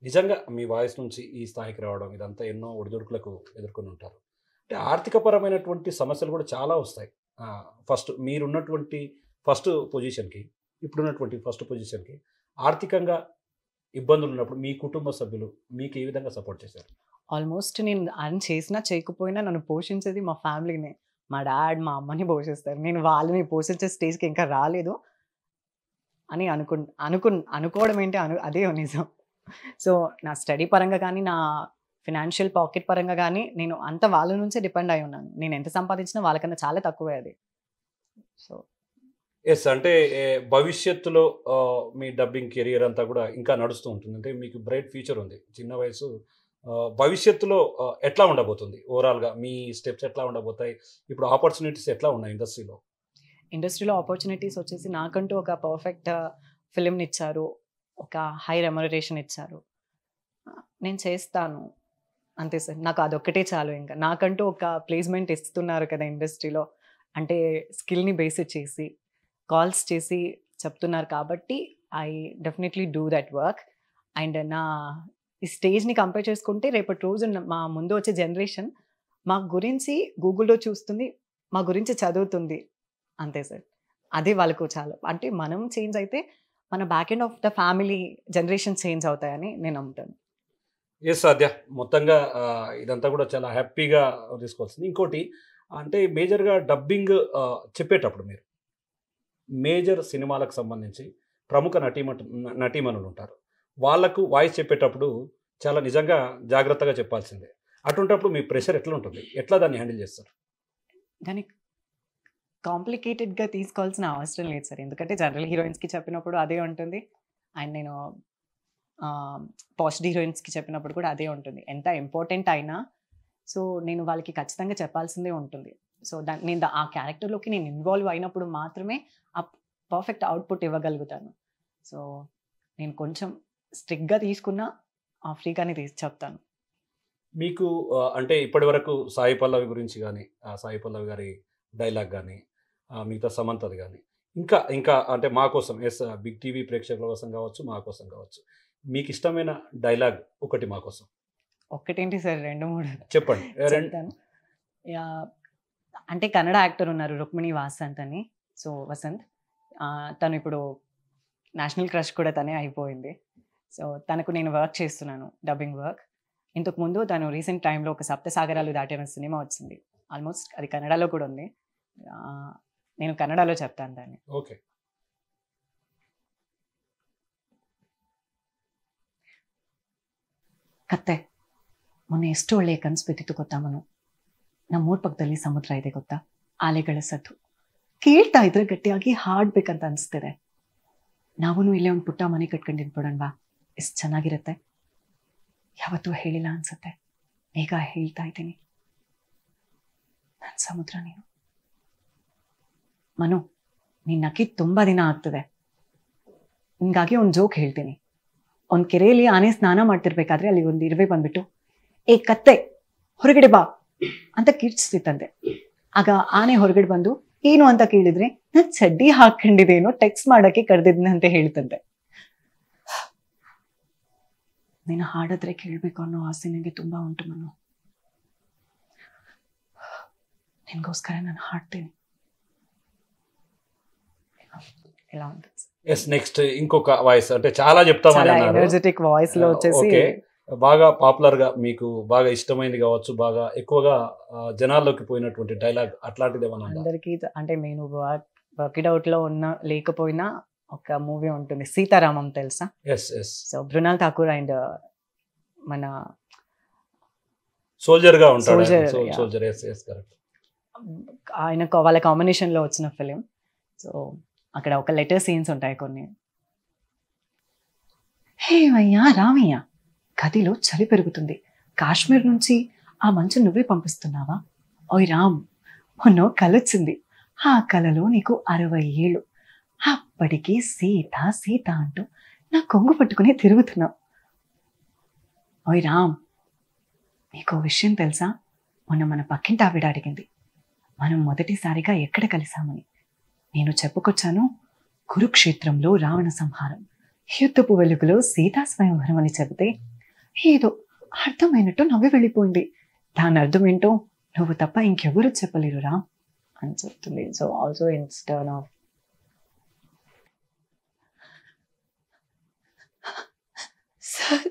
నిజంగా మీ వాయిస్ నుంచి ఈ స్థాయికి రావడం ఇదంతా ఎన్నో ఒడిదుడుకులకు ఎదుర్కొని ఉంటారు. అంటే ఆర్థికపరమైనటువంటి సమస్యలు కూడా చాలా వస్తాయి. మీరున్నటువంటి పొజిషన్కి ఇప్పుడున్నటువంటి పొజిషన్కి ఆర్థికంగా ఇబ్బందులు ఉన్నప్పుడు మీ కుటుంబ సభ్యులు మీకు ఏ విధంగా సపోర్ట్ చేశారు? ఆల్మోస్ట్ నేను అర్న్ చేసినా చేయకపోయినా నన్ను పోషించేది మా ఫ్యామిలీనే. మా డాడ్ మా అమ్మని పోషిస్తారు. నేను వాళ్ళని పోషించే స్టేజ్కి ఇంకా రాలేదు అని అనుకోవడం ఏంటి, అదే నిజం. సో నా స్టడీ పరంగా కానీ, నా ఫినాన్షియల్ పాకెట్ పరంగా కానీ నేను అంత వాళ్ళ నుంచే డిపెండ్ అయి ఉన్నాను. నేను ఎంత సంపాదించినా వాళ్ళకన్నా చాలా తక్కువే అది. సో ఎస్ అంటే భవిష్యత్తులో మీ డబ్బింగ్ కెరియర్ అంతా కూడా ఇంకా నడుస్తూ ఉంటుంది. అంటే మీకు బ్రైట్ ఫ్యూచర్ ఉంది, చిన్న వయసు. భవిష్యత్తులో ఎట్లా ఉండబోతుంది? ఓవరాల్గా మీ స్టెప్స్ ఎట్లా ఉండబోతాయి? ఇప్పుడు ఆపర్చునిటీస్ ఎట్లా ఉన్నాయి ఇండస్ట్రీలో ఆపర్చునిటీస్ వచ్చేసి నాకంటూ ఒక పర్ఫెక్ట్ ఫిలింని ఇచ్చారు, ఒక హై రెమ్యునరేషన్ ఇచ్చారు, నేను చేస్తాను అంతే సార్. నాకు అదొక్కటే చాలు. ఇంకా నాకంటూ ఒక ప్లేస్మెంట్ ఇస్తున్నారు కదా ఇండస్ట్రీలో, అంటే స్కిల్ని బేస్ చేసి కాల్స్ చేసి చెప్తున్నారు కాబట్టి I definitely do that work. And నా ఈ స్టేజ్ని కంపేర్ చేసుకుంటే రేపటి రోజు మా ముందు వచ్చే జనరేషన్ మా గురించి గూగుల్లో చూస్తుంది, మా గురించి చదువుతుంది అంతే సార్. అదే వాళ్ళకు చాలు. అంటే మనం చేంజ్ అయితే మన back end of the family generation change అవుతాయని నేను నమ్ముతాను. ఎస్ అద్య మొత్తంగా ఇదంతా కూడా చాలా హ్యాపీగా తీసుకోవాల్సింది. ఇంకోటి అంటే మేజర్గా డబ్బింగ్ చెప్పేటప్పుడు మీరు మేజర్ సినిమాలకు సంబంధించి ప్రముఖ నటీమణులు ఉంటారు. వాళ్ళకు వాయిస్ చెప్పేటప్పుడు చాలా నిజంగా జాగ్రత్తగా చెప్పాల్సిందే. అటువంటప్పుడు మీ ప్రెషర్ ఎట్లా ఉంటుంది? ఎట్లా దాన్ని హ్యాండిల్ చేస్తారు? దాన్ని కాంప్లికేటెడ్గా తీసుకోవాల్సిన అవసరం లేదు సార్. ఎందుకంటే జనరల్ హీరోయిన్స్కి చెప్పినప్పుడు అదే ఉంటుంది. అండ్ నేను పాస్ట్ హీరోయిన్స్కి చెప్పినప్పుడు కూడా అదే ఉంటుంది. ఎంత ఇంపార్టెంట్ అయినా సో నేను వాళ్ళకి ఖచ్చితంగా చెప్పాల్సిందే ఉంటుంది. సో నేను ఆ క్యారెక్టర్లోకి నేను ఇన్వాల్వ్ అయినప్పుడు మాత్రమే ఆ పర్ఫెక్ట్ అవుట్పుట్ ఇవ్వగలుగుతాను. సో నేను కొంచెం స్ట్రిక్ట్గా తీసుకున్నా ఫ్రీగానే చెప్తాను. మీకు అంటే ఇప్పటి వరకు సాయి పల్లవి గురించి కానీ, సాయి పల్లవి గారి డైలాగ్ కానీ, మిగతా సమంతది కానీ, ఇంకా ఇంకా అంటే మా కోసం బిగ్ టీవీ ప్రేక్షకుల కోసం కావచ్చు, మా కోసం కావచ్చు, మీకు ఇష్టమైన డైలాగ్ ఒకటి మా కోసం ఒక్కటేంటి సార్ 2-3 చెప్పండి. చెప్తాను. అంటే కన్నడ యాక్టర్ ఉన్నారు రుక్మిణి వాసంత్ అని. సో వసంత్ తను ఇప్పుడు నేషనల్ క్రష్ కూడా తనే అయిపోయింది. సో తనకు నేను వర్క్ చేస్తున్నాను, డబ్బింగ్ వర్క్. ఇంతకుముందు తను రీసెంట్ టైంలో ఒక సప్తసాగరాలు దాటిన సినిమా వచ్చింది, ఆల్మోస్ట్ అది కన్నడలో కూడా ఉంది. నేను కన్నడలో చెప్తాను దాన్ని. ఓకే. ಕತ್ತೆ ಮೊನ್ನೆ ಎಷ್ಟು ಒಳ್ಳೆಯ ಕನಸು ಬಿದ್ದಿತ್ತು ಗೊತ್ತಾ ಮನು. ನಮ್ಮೂರ ಪಕ್ಕದಲ್ಲಿ ಸಮುದ್ರ ಇದೆ ಗೊತ್ತಾ, ಆಲೆಗಳ ಸದ್ದು ಕೇಳ್ತಾ ಇದ್ರೆ ಗಟ್ಟಿಯಾಗಿ ಹಾಡ್ಬೇಕಂತ ಅನಿಸ್ತಿದೆ. ನಾವೂ ಇಲ್ಲೇ ಒಂದು ಪುಟ್ಟ ಮನೆ ಕಟ್ಕೊಂಡಿದ್ಬಿಡೋಣವಾ, ಎಷ್ಟು ಚೆನ್ನಾಗಿರುತ್ತೆ. ಯಾವತ್ತೂ ಹೇಳಿಲ್ಲ ಅನ್ಸುತ್ತೆ, ಈಗ ಹೇಳ್ತಾ ಇದ್ದೀನಿ. ನನ್ನ ಸಮುದ್ರ ನೀನು. ಮನು, ನೀನು ನಕ್ಕಿ ತುಂಬ ದಿನ ಆಗ್ತದೆ. ನಿನಗಾಗಿ ಒಂದು ಜೋಕ್ ಹೇಳ್ತೀನಿ. ಒಂದು ಕೆರೆಯಲ್ಲಿ ಆನೆ ಸ್ನಾನ ಮಾಡ್ತಿರ್ಬೇಕಾದ್ರೆ ಅಲ್ಲಿ ಒಂದು ಇರುವೆ ಬಂದ್ಬಿಟ್ಟು ಏ ಕತ್ತೆ ಹೊರಗಡೆ ಬಾ ಅಂತ ಕಿರ್ಚಿಸ್ತಂತೆ. ಆಗ ಆನೆ ಹೊರಗಡೆ ಬಂದು ಏನು ಅಂತ ಕೇಳಿದ್ರೆ ನಾನು ಚಡ್ಡಿ ಹಾಕೊಂಡಿದ್ದೇನೋ ಟೆಕ್ಸ್ಟ್ ಮಾಡಕ್ಕೆ ಕರೆದಿದ್ನ ಅಂತ ಹೇಳ್ತಂತೆ. ನೀನು ಹಾಡಿದ್ರೆ ಕೇಳಬೇಕು ಅನ್ನೋ ಆಸೆ ನನಗೆ ತುಂಬಾ ಉಂಟು ಮನು. ನಿನ್ಗೋಸ್ಕರ ನಾನು ಹಾಡ್ತೀನಿ. ఎలా ఉంటుంది? నెక్స్ట్ ఇంకొక వాయిస్ అంటే చాలా చెప్తామని అన్నారు. ఎనర్జెటిక్ వాయిస్ లో వచ్చేసి బాగా పాపులర్ గా మీకు బాగా ఇష్టమైంది కావచ్చు, బాగా ఎక్కువగా జనాల్లోకి పోయినటువంటి డైలాగ్ అట్లాంటిది ఏమన్నా? అందరికీ అంటే నేను వర్క్ అవుట్ లో ఉన్న లేకపోయినా ఒక మూవీ ఉంటుంది సీతారామం, తెలుసా? సో మృణాల్ ఠాకూర్ అండ్ మన సోల్జర్ గా ఉంటాడు, ఆయన వాళ్ళ కాంబినేషన్ లో వచ్చిన ఫిలిం. సో అక్కడ ఒక లెటర్ సీన్స్ ఉంటాయి కొన్ని. హేమయ్యా రామయ్య, గదిలో చలి పెరుగుతుంది, కాశ్మీర్ నుంచి ఆ మంచు నువ్వే పంపిస్తున్నావా? ఓయ్ రామ్, మొన్న కలొచ్చింది, ఆ కలలో నీకు 60 ఏళ్ళు, అప్పటికి సీత సీత అంటూ నా కొంగు పట్టుకుని తిరుగుతున్నావు. ఓయ్ రామ్, నీకు విషయం తెలుసా? మొన్న మన పక్కింటి ఆవిడ అడిగింది మనం మొదటిసారిగా ఎక్కడ కలిసామని. నేను చెప్పుకొచ్చాను కురుక్షేత్రంలో రావణ సంహారం, యుద్ధపు వెలుగులో సీతా స్వయంవరం అని చెబితే ఏదో అర్థమైనట్టు నవ్వి వెళ్ళిపోయింది. దాని అర్థం ఏంటో నువ్వు తప్ప ఇంకెవరు చెప్పలేరు రా అని చెప్తుంది. So also in turn of sir,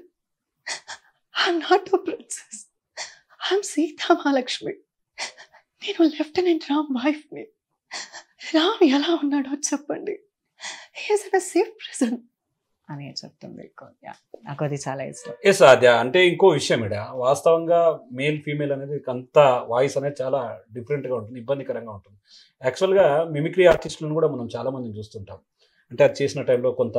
I'm not a princess, I'm Sita Mahalakshmi. నేను లెఫ్టినెంట్ రామ్ వైఫ్ని. రామ్ ఎలా ఉన్నాడో చెప్పండి, he's in a safe prison అని చెప్తుంది. నాకు అది చాలా ఇష్టం. ఎస్ అదే అంటే ఇంకో విషయం ఇడ వాస్తవంగా మేల్ ఫీమేల్ అనేది అంత వాయిస్ అనేది చాలా డిఫరెంట్గా ఉంటుంది, ఇబ్బందికరంగా ఉంటుంది. యాక్చువల్గా మిమిక్రీ ఆర్టిస్టులను కూడా మనం చాలా మందిని చూస్తుంటాం. అంటే అది చేసిన టైంలో కొంత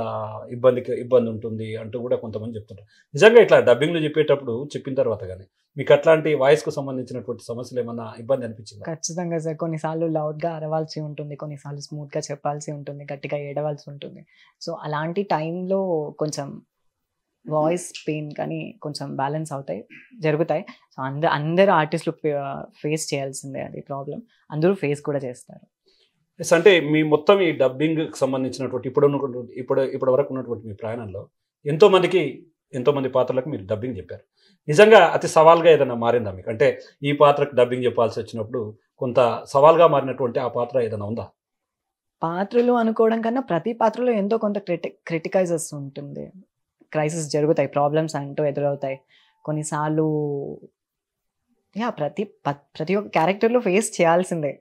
ఇబ్బంది ఉంటుంది అంటూ కూడా కొంతమంది చెప్తుంటారు. నిజంగా ఇట్లా డబ్బింగ్లో చెప్పేటప్పుడు చెప్పిన తర్వాత కానీ మీకు అట్లాంటి వాయిస్కు సంబంధించినటువంటి సమస్యలు ఏమన్నా ఇబ్బంది అనిపించింది? ఖచ్చితంగా సార్. కొన్నిసార్లు లౌడ్గా అరవాల్సి ఉంటుంది, కొన్నిసార్లు స్మూత్గా చెప్పాల్సి ఉంటుంది, గట్టిగా ఏడవాల్సి ఉంటుంది. సో అలాంటి టైంలో కొంచెం వాయిస్ పెయిన్ కానీ కొంచెం బ్యాలెన్స్ జరుగుతాయి. సో అందరు ఆర్టిస్టులు ఫేస్ చేయాల్సిందే అది ప్రాబ్లం, అందరూ ఫేస్ కూడా చేస్తారు. ఎస్ అంటే మీ మొత్తం ఈ డబ్బింగ్కి సంబంధించినటువంటి ఇప్పటి వరకు ఉన్నటువంటి మీ ప్రయాణంలో ఎంతోమంది పాత్రలకు మీరు డబ్బింగ్ చెప్పారు. నిజంగా అతి సవాల్గా ఏదైనా మారిందా మీకు? అంటే ఈ పాత్రకు డబ్బింగ్ చెప్పాల్సి వచ్చినప్పుడు కొంత సవాల్గా మారినటువంటి ఆ పాత్ర ఏదైనా ఉందా? పాత్రలు అనుకోవడం కన్నా ప్రతి పాత్రలో ఎంతో కొంత క్రిటికైజెస్ ఉంటుంది, క్రైసిస్ జరుగుతాయి, ప్రాబ్లమ్స్ అంటూ ఎదురవుతాయి. కొన్నిసార్లు ప్రతి ఒక్క క్యారెక్టర్లో ఫేస్ చేయాల్సిందే,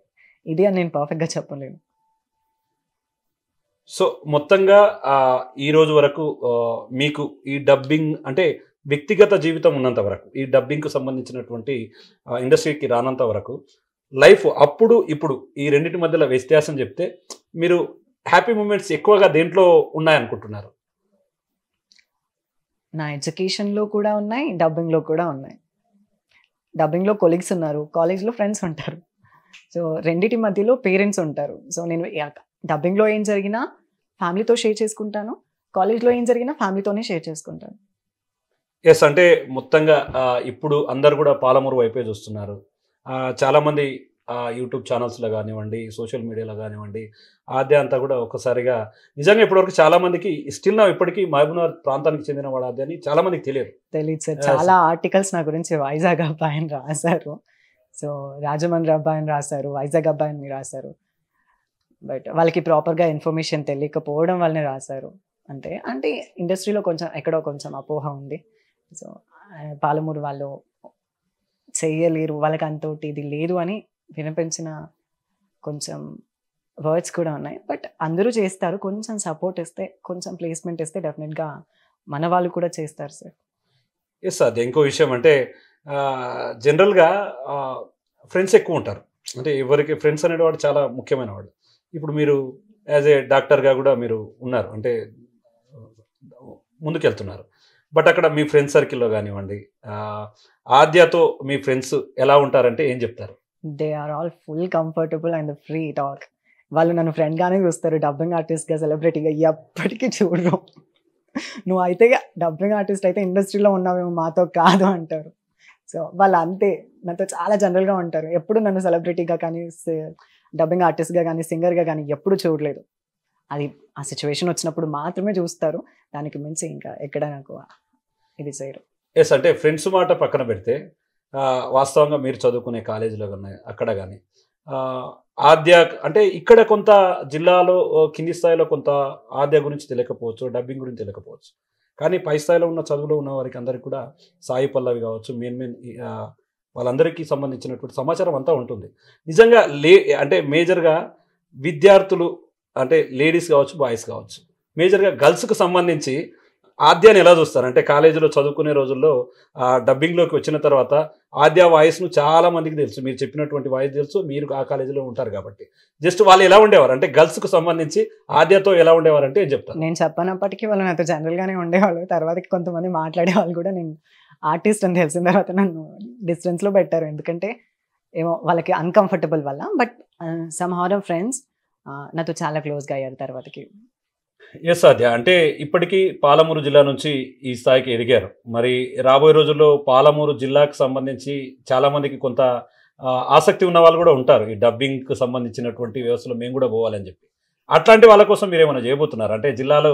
ఇది అని నేను పర్ఫెక్ట్గా చెప్పలేను. సో మొత్తంగా ఈ రోజు వరకు మీకు ఈ డబ్బింగ్ అంటే వ్యక్తిగత జీవితం ఉన్నంత వరకు, ఈ డబ్బింగ్కు సంబంధించినటువంటి ఇండస్ట్రీకి రానంత వరకు లైఫ్ అప్పుడు ఇప్పుడు ఈ రెండింటి మధ్యలో వ్యత్యాసం చెప్తే మీరు హ్యాపీ మూమెంట్స్ ఎక్కువగా దేంట్లో ఉన్నాయనుకుంటున్నారు? నా ఎడ్యుకేషన్లో కూడా ఉన్నాయి, డబ్బింగ్లో కూడా ఉన్నాయి. డబ్బింగ్లో కొలీగ్స్ ఉన్నారు, కాలేజ్లో ఫ్రెండ్స్ ఉంటారు. సో రెండిటి మధ్యలో పేరెంట్స్ ఉంటారు. సో నేను డబ్బింగ్లో ఏం జరిగినా ఫ్యామిలీతో షేర్ చేసుకుంటాను, కాలేజ్లో ఏం జరిగినా ఫ్యామిలీతోనే షేర్ చేసుకుంటాను. ఎస్, అంటే మొత్తంగా ఇప్పుడు అందరు కూడా పాలమూరు వైపే చూస్తున్నారు. చాలామంది యూట్యూబ్ ఛానల్స్లో కానివ్వండి, సోషల్ మీడియాలో కానివ్వండి, ఆద్య అంతా కూడా ఒక్కసారిగా నిజంగా ఇప్పటివరకు చాలామందికి స్టిల్ నా ఇప్పటికీ మహబూబ్నగర్ ప్రాంతానికి చెందిన వాడు ఆద్య అని చాలామందికి తెలియదు. సార్, చాలా ఆర్టికల్స్ నా గురించి వైజాగ్ అబ్బాయి అని రాశారు, సో రాజమండ్రి అబ్బాయి అని రాశారు, వైజాగ్ అబ్బాయి అని రాశారు. బట్ వాళ్ళకి ప్రాపర్గా ఇన్ఫర్మేషన్ తెలియకపోవడం వల్లనే రాశారు. అంటే ఇండస్ట్రీలో కొంచెం ఎక్కడో కొంచెం అపోహ ఉంది. సో పాలమూరు వాళ్ళు చెయ్యలేరు, వాళ్ళకి అంతోటి ఇది లేదు అని వినిపించిన కొంచెం వర్డ్స్ కూడా ఉన్నాయి. బట్ అందరూ చేస్తారు, కొంచెం సపోర్ట్ ఇస్తే, కొంచెం ప్లేస్మెంట్ ఇస్తే డెఫినెట్గా మన వాళ్ళు కూడా చేస్తారు సార్. ఎస్, అది ఇంకో విషయం. అంటే జనరల్గా ఫ్రెండ్స్ ఎక్కువ ఉంటారు. అంటే ఎవరికి ఫ్రెండ్స్ అనేవాడు చాలా ముఖ్యమైన వాడు. ఇప్పుడు మీరు యాజ్ ఏ డాక్టర్గా కూడా మీరు ఉన్నారు, అంటే ముందుకెళ్తున్నారు. బట్ అక్కడ మీ ఫ్రెండ్స్ సర్కిల్లో కానివ్వండి, ఆద్యతో మీ ఫ్రెండ్స్ ఎలా ఉంటారంటే ఏం చెప్తారు? They are all full comfortable and free talk. వాళ్ళు నన్ను ఫ్రెండ్గానే చూస్తారు, డబ్బింగ్ ఆర్టిస్ట్గా, సెలబ్రిటీగా ఎప్పటికీ చూడరు. నువ్వు అయితే డబ్బింగ్ ఆర్టిస్ట్ అయితే ఇండస్ట్రీలో ఉన్నావేమో, మాతో కాదు అంటారు. సో వాళ్ళు అంతే, నాతో చాలా జనరల్గా ఉంటారు. ఎప్పుడు నన్ను సెలబ్రిటీగా కానీ, డబ్బింగ్ ఆర్టిస్ట్గా కానీ, సింగర్గా కానీ ఎప్పుడు చూడలేదు. అది ఆ సిచ్యువేషన్ వచ్చినప్పుడు మాత్రమే చూస్తారు, దానికి మించి ఇంకా ఎక్కడ నాకు ఇది చేయరు. ఎస్, అంటే ఫ్రెండ్స్ మాట పక్కన పెడితే వాస్తవంగా మీరు చదువుకునే కాలేజీలో కానీ అక్కడ కానీ ఆద్య అంటే ఇక్కడ కొంత జిల్లాలో కింది స్థాయిలో కొంత ఆద్య గురించి తెలియకపోవచ్చు, డబ్బింగ్ గురించి తెలియకపోవచ్చు. కానీ పై స్థాయిలో ఉన్న చదువులో ఉన్న వారికి అందరికీ కూడా సాయి పల్లవి కావచ్చు, మెయిన్ వాళ్ళందరికీ సంబంధించినటువంటి సమాచారం అంతా ఉంటుంది. నిజంగా అంటే మేజర్గా విద్యార్థులు అంటే లేడీస్ కావచ్చు, బాయ్స్ కావచ్చు, మేజర్గా గర్ల్స్కి సంబంధించి ఆద్యాన్ని ఎలా చూస్తారు? అంటే కాలేజీలో చదువుకునే రోజుల్లో డబ్బింగ్లోకి వచ్చిన తర్వాత ఆద్య వాయిస్ను చాలా మందికి తెలుసు, మీరు చెప్పినటువంటి వాయిస్ తెలుసు, మీరు ఆ కాలేజీలో ఉంటారు కాబట్టి. జస్ట్ వాళ్ళు ఎలా ఉండేవారు అంటే గర్ల్స్కు సంబంధించి ఆద్యతో ఎలా ఉండేవారు అంటే ఏం చెప్తారు? నేను చెప్పనప్పటికీ వాళ్ళు నాతో జనరల్గానే ఉండేవాళ్ళు. తర్వాతకి కొంతమంది మాట్లాడే వాళ్ళు కూడా నేను ఆర్టిస్ట్ అని తెలిసిన తర్వాత నన్ను డిస్టెన్స్లో పెట్టారు, ఎందుకంటే ఏమో వాళ్ళకి అన్కంఫర్టబుల్ వల్ల. బట్ సమ్ హార్ ఫ్రెండ్స్ నాతో చాలా క్లోజ్గా అయ్యారు తర్వాతకి. ఎస్ ఆద్య, అంటే ఇప్పటికీ పాలమూరు జిల్లా నుంచి ఈ స్థాయికి ఎదిగారు. మరి రాబోయే రోజుల్లో పాలమూరు జిల్లాకు సంబంధించి చాలామందికి కొంత ఆసక్తి ఉన్న వాళ్ళు కూడా ఉంటారు, ఈ డబ్బింగ్కి సంబంధించినటువంటి వ్యవస్థలో మేము కూడా పోవాలని చెప్పి. అట్లాంటి వాళ్ళ కోసం మీరు ఏమైనా చేయబోతున్నారు? అంటే జిల్లాలో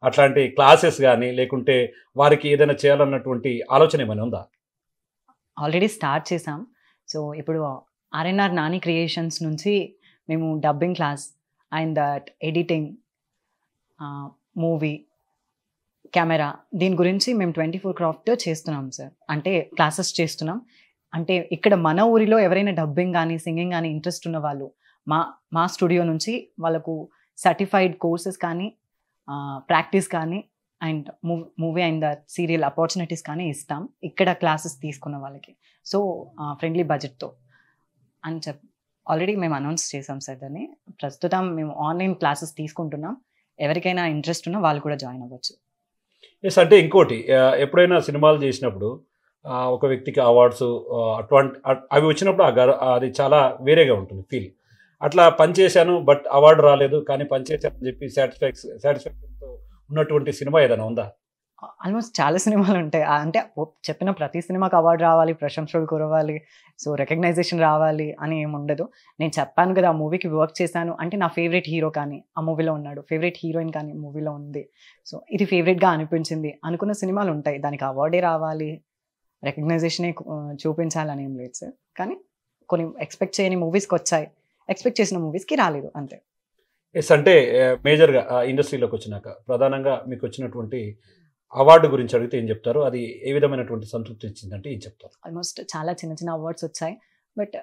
అట్లాంటి క్లాసెస్ కానీ లేకుంటే వారికి ఏదైనా చేయాలన్నటువంటి ఆలోచన ఏమైనా ఉందా? ఆల్రెడీ స్టార్ట్ చేసాం. సో ఇప్పుడు ఆర్ఎన్ఆర్ నాని క్రియేషన్స్ నుంచి మేము dubbing class and that editing, movie, camera, దీని గురించి మేము 24 క్రాఫ్ట్ చేస్తున్నాం సార్. అంటే క్లాసెస్ చేస్తున్నాం. అంటే ఇక్కడ మన ఊరిలో ఎవరైనా డబ్బింగ్ కానీ, సింగింగ్ కానీ ఇంట్రెస్ట్ ఉన్న వాళ్ళు మా స్టూడియో నుంచి వాళ్ళకు సర్టిఫైడ్ కోర్సెస్ కానీ, ప్రాక్టీస్ కానీ, and movie and serial opportunities కానీ ఇస్తాం ఇక్కడ క్లాసెస్ తీసుకున్న వాళ్ళకి. సో ఫ్రెండ్లీ బడ్జెట్తో అని ఆల్రెడీ మేము అనౌన్స్ చేసాం సార్ దాన్ని. ప్రస్తుతం మేము ఆన్లైన్ క్లాసెస్ తీసుకుంటున్నాం, ఎవరికైనా ఇంట్రెస్ట్ ఉన్నా వాళ్ళు కూడా జాయిన్ అవ్వచ్చు. ఎస్, అంటే ఇంకోటి, ఎప్పుడైనా సినిమాలు చేసినప్పుడు ఒక వ్యక్తికి అవార్డ్స్ అటువంటి అవి వచ్చినప్పుడు అది చాలా వేరేగా ఉంటుంది ఫీల్. అట్లా పనిచేశాను బట్ అవార్డు రాలేదు, కానీ పనిచేశాను అని చెప్పి సాటిస్ఫాక్షన్తో ఉన్నటువంటి సినిమా ఏదైనా ఉందా? ఆల్మోస్ట్ చాలా సినిమాలు ఉంటాయి. అంటే చెప్పిన ప్రతి సినిమాకి అవార్డు రావాలి, ప్రశంసలు కురవాలి, సో రికగ్నైజేషన్ రావాలి అని ఏమి ఉండదు. నేను చెప్పాను కదా, ఆ మూవీకి వర్క్ చేశాను అంటే నా ఫేవరెట్ హీరో కానీ ఆ మూవీలో ఉన్నాడు, ఫేవరెట్ హీరోయిన్ కానీ మూవీలో ఉంది, సో ఇది ఫేవరెట్గా అనిపించింది అనుకున్న సినిమాలు ఉంటాయి. దానికి అవార్డే రావాలి, రికగ్నైజేషనే చూపించాలని ఏం లేదు సార్. కానీ కొన్ని ఎక్స్పెక్ట్ చేయని మూవీస్కి వచ్చాయి, ఎక్స్పెక్ట్ చేసిన మూవీస్కి రాలేదు, అంతే. ఎస్, అంటే మేజర్గా ఇండస్ట్రీలోకి వచ్చినాక ప్రధానంగా మీకు వచ్చినటువంటి అవార్డు గురించి అడిగితే ఏం చెప్తారు? అది ఏ విధమైనటువంటి సంతృప్తి ఇచ్చిందంటే ఏం చెప్తారు? ఆల్మోస్ట్ చాలా చిన్న చిన్న అవార్డ్స్ వచ్చాయి, బట్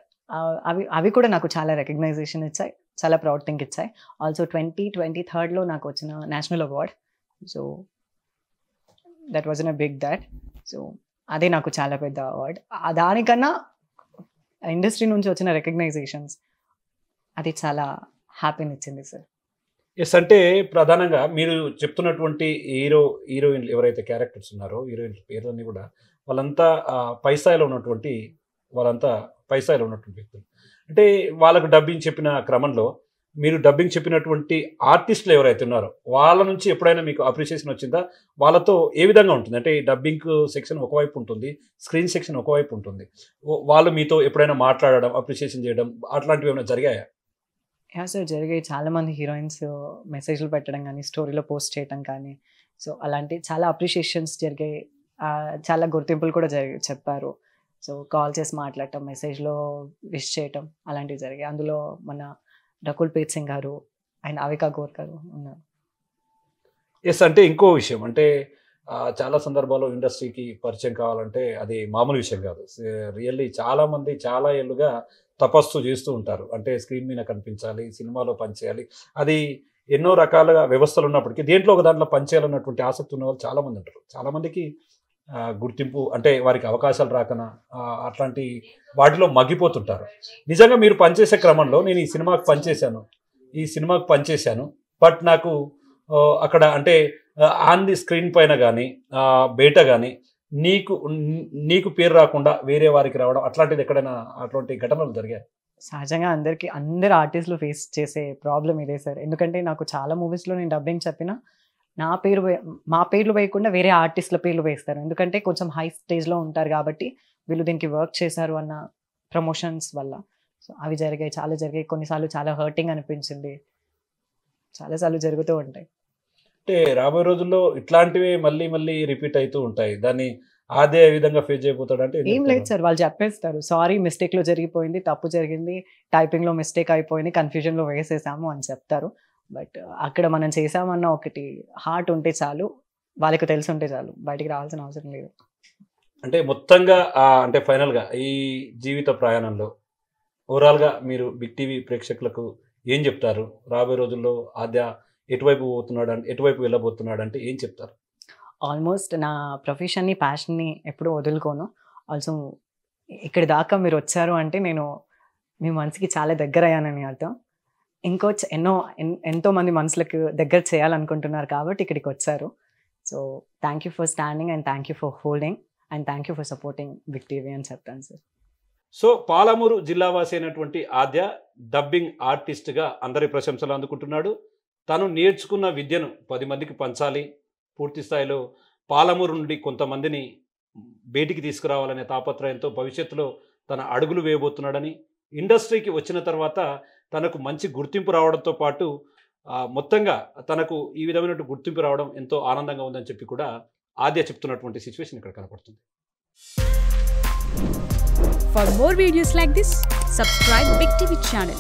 అవి కూడా నాకు చాలా రికగ్నైజేషన్ ఇచ్చాయి, చాలా ప్రౌడ్ థింగ్ ఇచ్చాయి. ఆల్సో 2023లో నాకు వచ్చిన national award, so that was in a big that. So అదే నాకు చాలా పెద్ద అవార్డ్. దానికన్నా ఇండస్ట్రీ నుంచి వచ్చిన రికగ్నైజేషన్స్ అది చాలా హ్యాపీని ఇచ్చింది సార్. ఎస్ అంటే ప్రధానంగా మీరు చెప్తున్నటువంటి హీరోయిన్లు ఎవరైతే క్యారెక్టర్స్ ఉన్నారో హీరోయిన్ పేర్లన్నీ కూడా వాళ్ళంతా పై స్థాయిలో ఉన్నటువంటి వాళ్ళంతా పై స్థాయిలో ఉన్నటువంటి వ్యక్తులు. అంటే వాళ్ళకు డబ్బింగ్ చెప్పిన క్రమంలో మీరు డబ్బింగ్ చెప్పినటువంటి ఆర్టిస్టులు ఎవరైతే ఉన్నారో వాళ్ళ నుంచి ఎప్పుడైనా మీకు అప్రిషియేషన్ వచ్చిందా? వాళ్ళతో ఏ విధంగా ఉంటుంది? అంటే డబ్బింగ్ సెక్షన్ ఒకవైపు ఉంటుంది, స్క్రీన్ సెక్షన్ ఒకవైపు ఉంటుంది. వాళ్ళు మీతో ఎప్పుడైనా మాట్లాడడం, అప్రిషియేషన్ చేయడం అట్లాంటివి ఏమైనా జరిగాయా? సార్ జరిగాయి. చాలామంది హీరోయిన్స్ మెసేజ్లు పెట్టడం కానీ, స్టోరీలో పోస్ట్ చేయడం కానీ, సో అలాంటి చాలా అప్రిషియేషన్స్ జరిగాయి. చాలా గుర్తింపులు కూడా చెప్పారు. సో కాల్ చేసి మాట్లాడటం, మెసేజ్లో విష్ చేయటం అలాంటివి జరిగాయి. అందులో మన రకుల్ ప్రీత్ సింగ్ గారు అండ్ అవికా గోర్ గారు ఉన్నారు. ఎస్ అంటే ఇంకో విషయం అంటే చాలా సందర్భాల్లో ఇండస్ట్రీకి పరిచయం కావాలంటే అది మామూలు విషయం కాదు. రియల్లీ చాలామంది చాలా ఏళ్ళుగా తపస్సు చేస్తూ ఉంటారు. అంటే స్క్రీన్ మీద కనిపించాలి, సినిమాలో పనిచేయాలి. అది ఎన్నో రకాలుగా వ్యవస్థలు ఉన్నప్పటికీ దేంట్లో ఒక దాంట్లో పనిచేయాలన్నటువంటి ఆసక్తి ఉన్న వాళ్ళు చాలామంది ఉంటారు. చాలామందికి గుర్తింపు అంటే వారికి అవకాశాలు రాకనా అట్లాంటి వాటిలో మగ్గిపోతుంటారు. నిజంగా మీరు పనిచేసే క్రమంలో నేను ఈ సినిమాకి పనిచేశాను బట్ నాకు అక్కడ అంటే ఆన్ ది స్క్రీన్ పైన కానీ బయట కానీ నీకు పేరు రాకుండా వేరే వారికి రావడం అట్లాంటిది ఎక్కడైనా అటువంటి ఘటనలు జరిగాయి? సహజంగా అందరు ఆర్టిస్టులు ఫేస్ చేసే ప్రాబ్లం ఇదే సార్. ఎందుకంటే నాకు చాలా మూవీస్లో నేను డబ్బింగ్ చెప్పినా మా పేర్లు వేయకుండా వేరే ఆర్టిస్టుల పేర్లు వేస్తారు. ఎందుకంటే కొంచెం హై స్టేజ్లో ఉంటారు కాబట్టి వీళ్ళు దీనికి వర్క్ చేశారు అన్న ప్రమోషన్స్ వల్ల. సో అవి చాలా జరిగాయి. కొన్నిసార్లు చాలా హర్టింగ్ అనిపించింది. చాలాసార్లు జరుగుతూ ఉంటాయి. అంటే రాబోయే రోజుల్లో ఇట్లాంటివి మళ్ళీ మళ్ళీ రిపీట్ అవుతూ ఉంటాయి. దాన్ని అదే విధంగా ఫేస్ చేయబోతాడంటే ఏం లేదు సార్, వాళ్ళు చెప్పేస్తారు సారీ మిస్టేక్లో జరిగిపోయింది, తప్పు జరిగింది, టైపింగ్లో మిస్టేక్ అయిపోయింది, కన్ఫ్యూజన్లో వేసేసాము అని చెప్తారు. బట్ అక్కడ మనం చేసామన్న ఒకటి హార్ట్ ఉంటే చాలు, వాళ్ళకి తెలిసి ఉంటే చాలు, బయటికి రావాల్సిన అవసరం లేదు. అంటే మొత్తంగా అంటే ఫైనల్గా ఈ జీవిత ప్రయాణంలో ఓవరాల్గా మీరు బిగ్ టీవీ ప్రేక్షకులకు ఏం చెప్తారు? రాబోయే రోజుల్లో ఆద్య ఎటువైపు వెళ్ళబోతున్నాడు అంటే ఏం చెప్తారు? ఆల్మోస్ట్ నా ప్రొఫెషన్ని, ప్యాషన్ని ఎప్పుడూ వదులుకోను. ఆల్సో ఇక్కడి దాకా మీరు వచ్చారు అంటే నేను మీ మనసుకి చాలా దగ్గర అయ్యానని అర్థం. ఎంతో మంది మనసులకు దగ్గర చేయాలనుకుంటున్నారు కాబట్టి ఇక్కడికి వచ్చారు. So thank you for standing and thank you for holding and thank you for supporting big TV అని చెప్తాను సార్. సో పాలమూరు జిల్లావాసి అయినటువంటి ఆద్య డబ్బింగ్ ఆర్టిస్ట్గా అందరి ప్రశంసలు అందుకుంటున్నాడు. తను నేర్చుకున్న విద్యను 10 మందికి పంచాలి, పూర్తి స్థాయిలో పాలమూరు నుండి కొంతమందిని బయటికి తీసుకురావాలనే తాపత్రయంతో భవిష్యత్తులో తన అడుగులు వేయబోతున్నాడని, ఇండస్ట్రీకి వచ్చిన తర్వాత తనకు మంచి గుర్తింపు రావడంతో పాటు మొత్తంగా తనకు ఈ విధమైన గుర్తింపు రావడం ఎంతో ఆనందంగా ఉందని చెప్పి కూడా ఆద్య చెప్తున్నటువంటి సిచ్యువేషన్ ఇక్కడ కనపడుతుంది. For more videos like this, subscribe Big TV channel.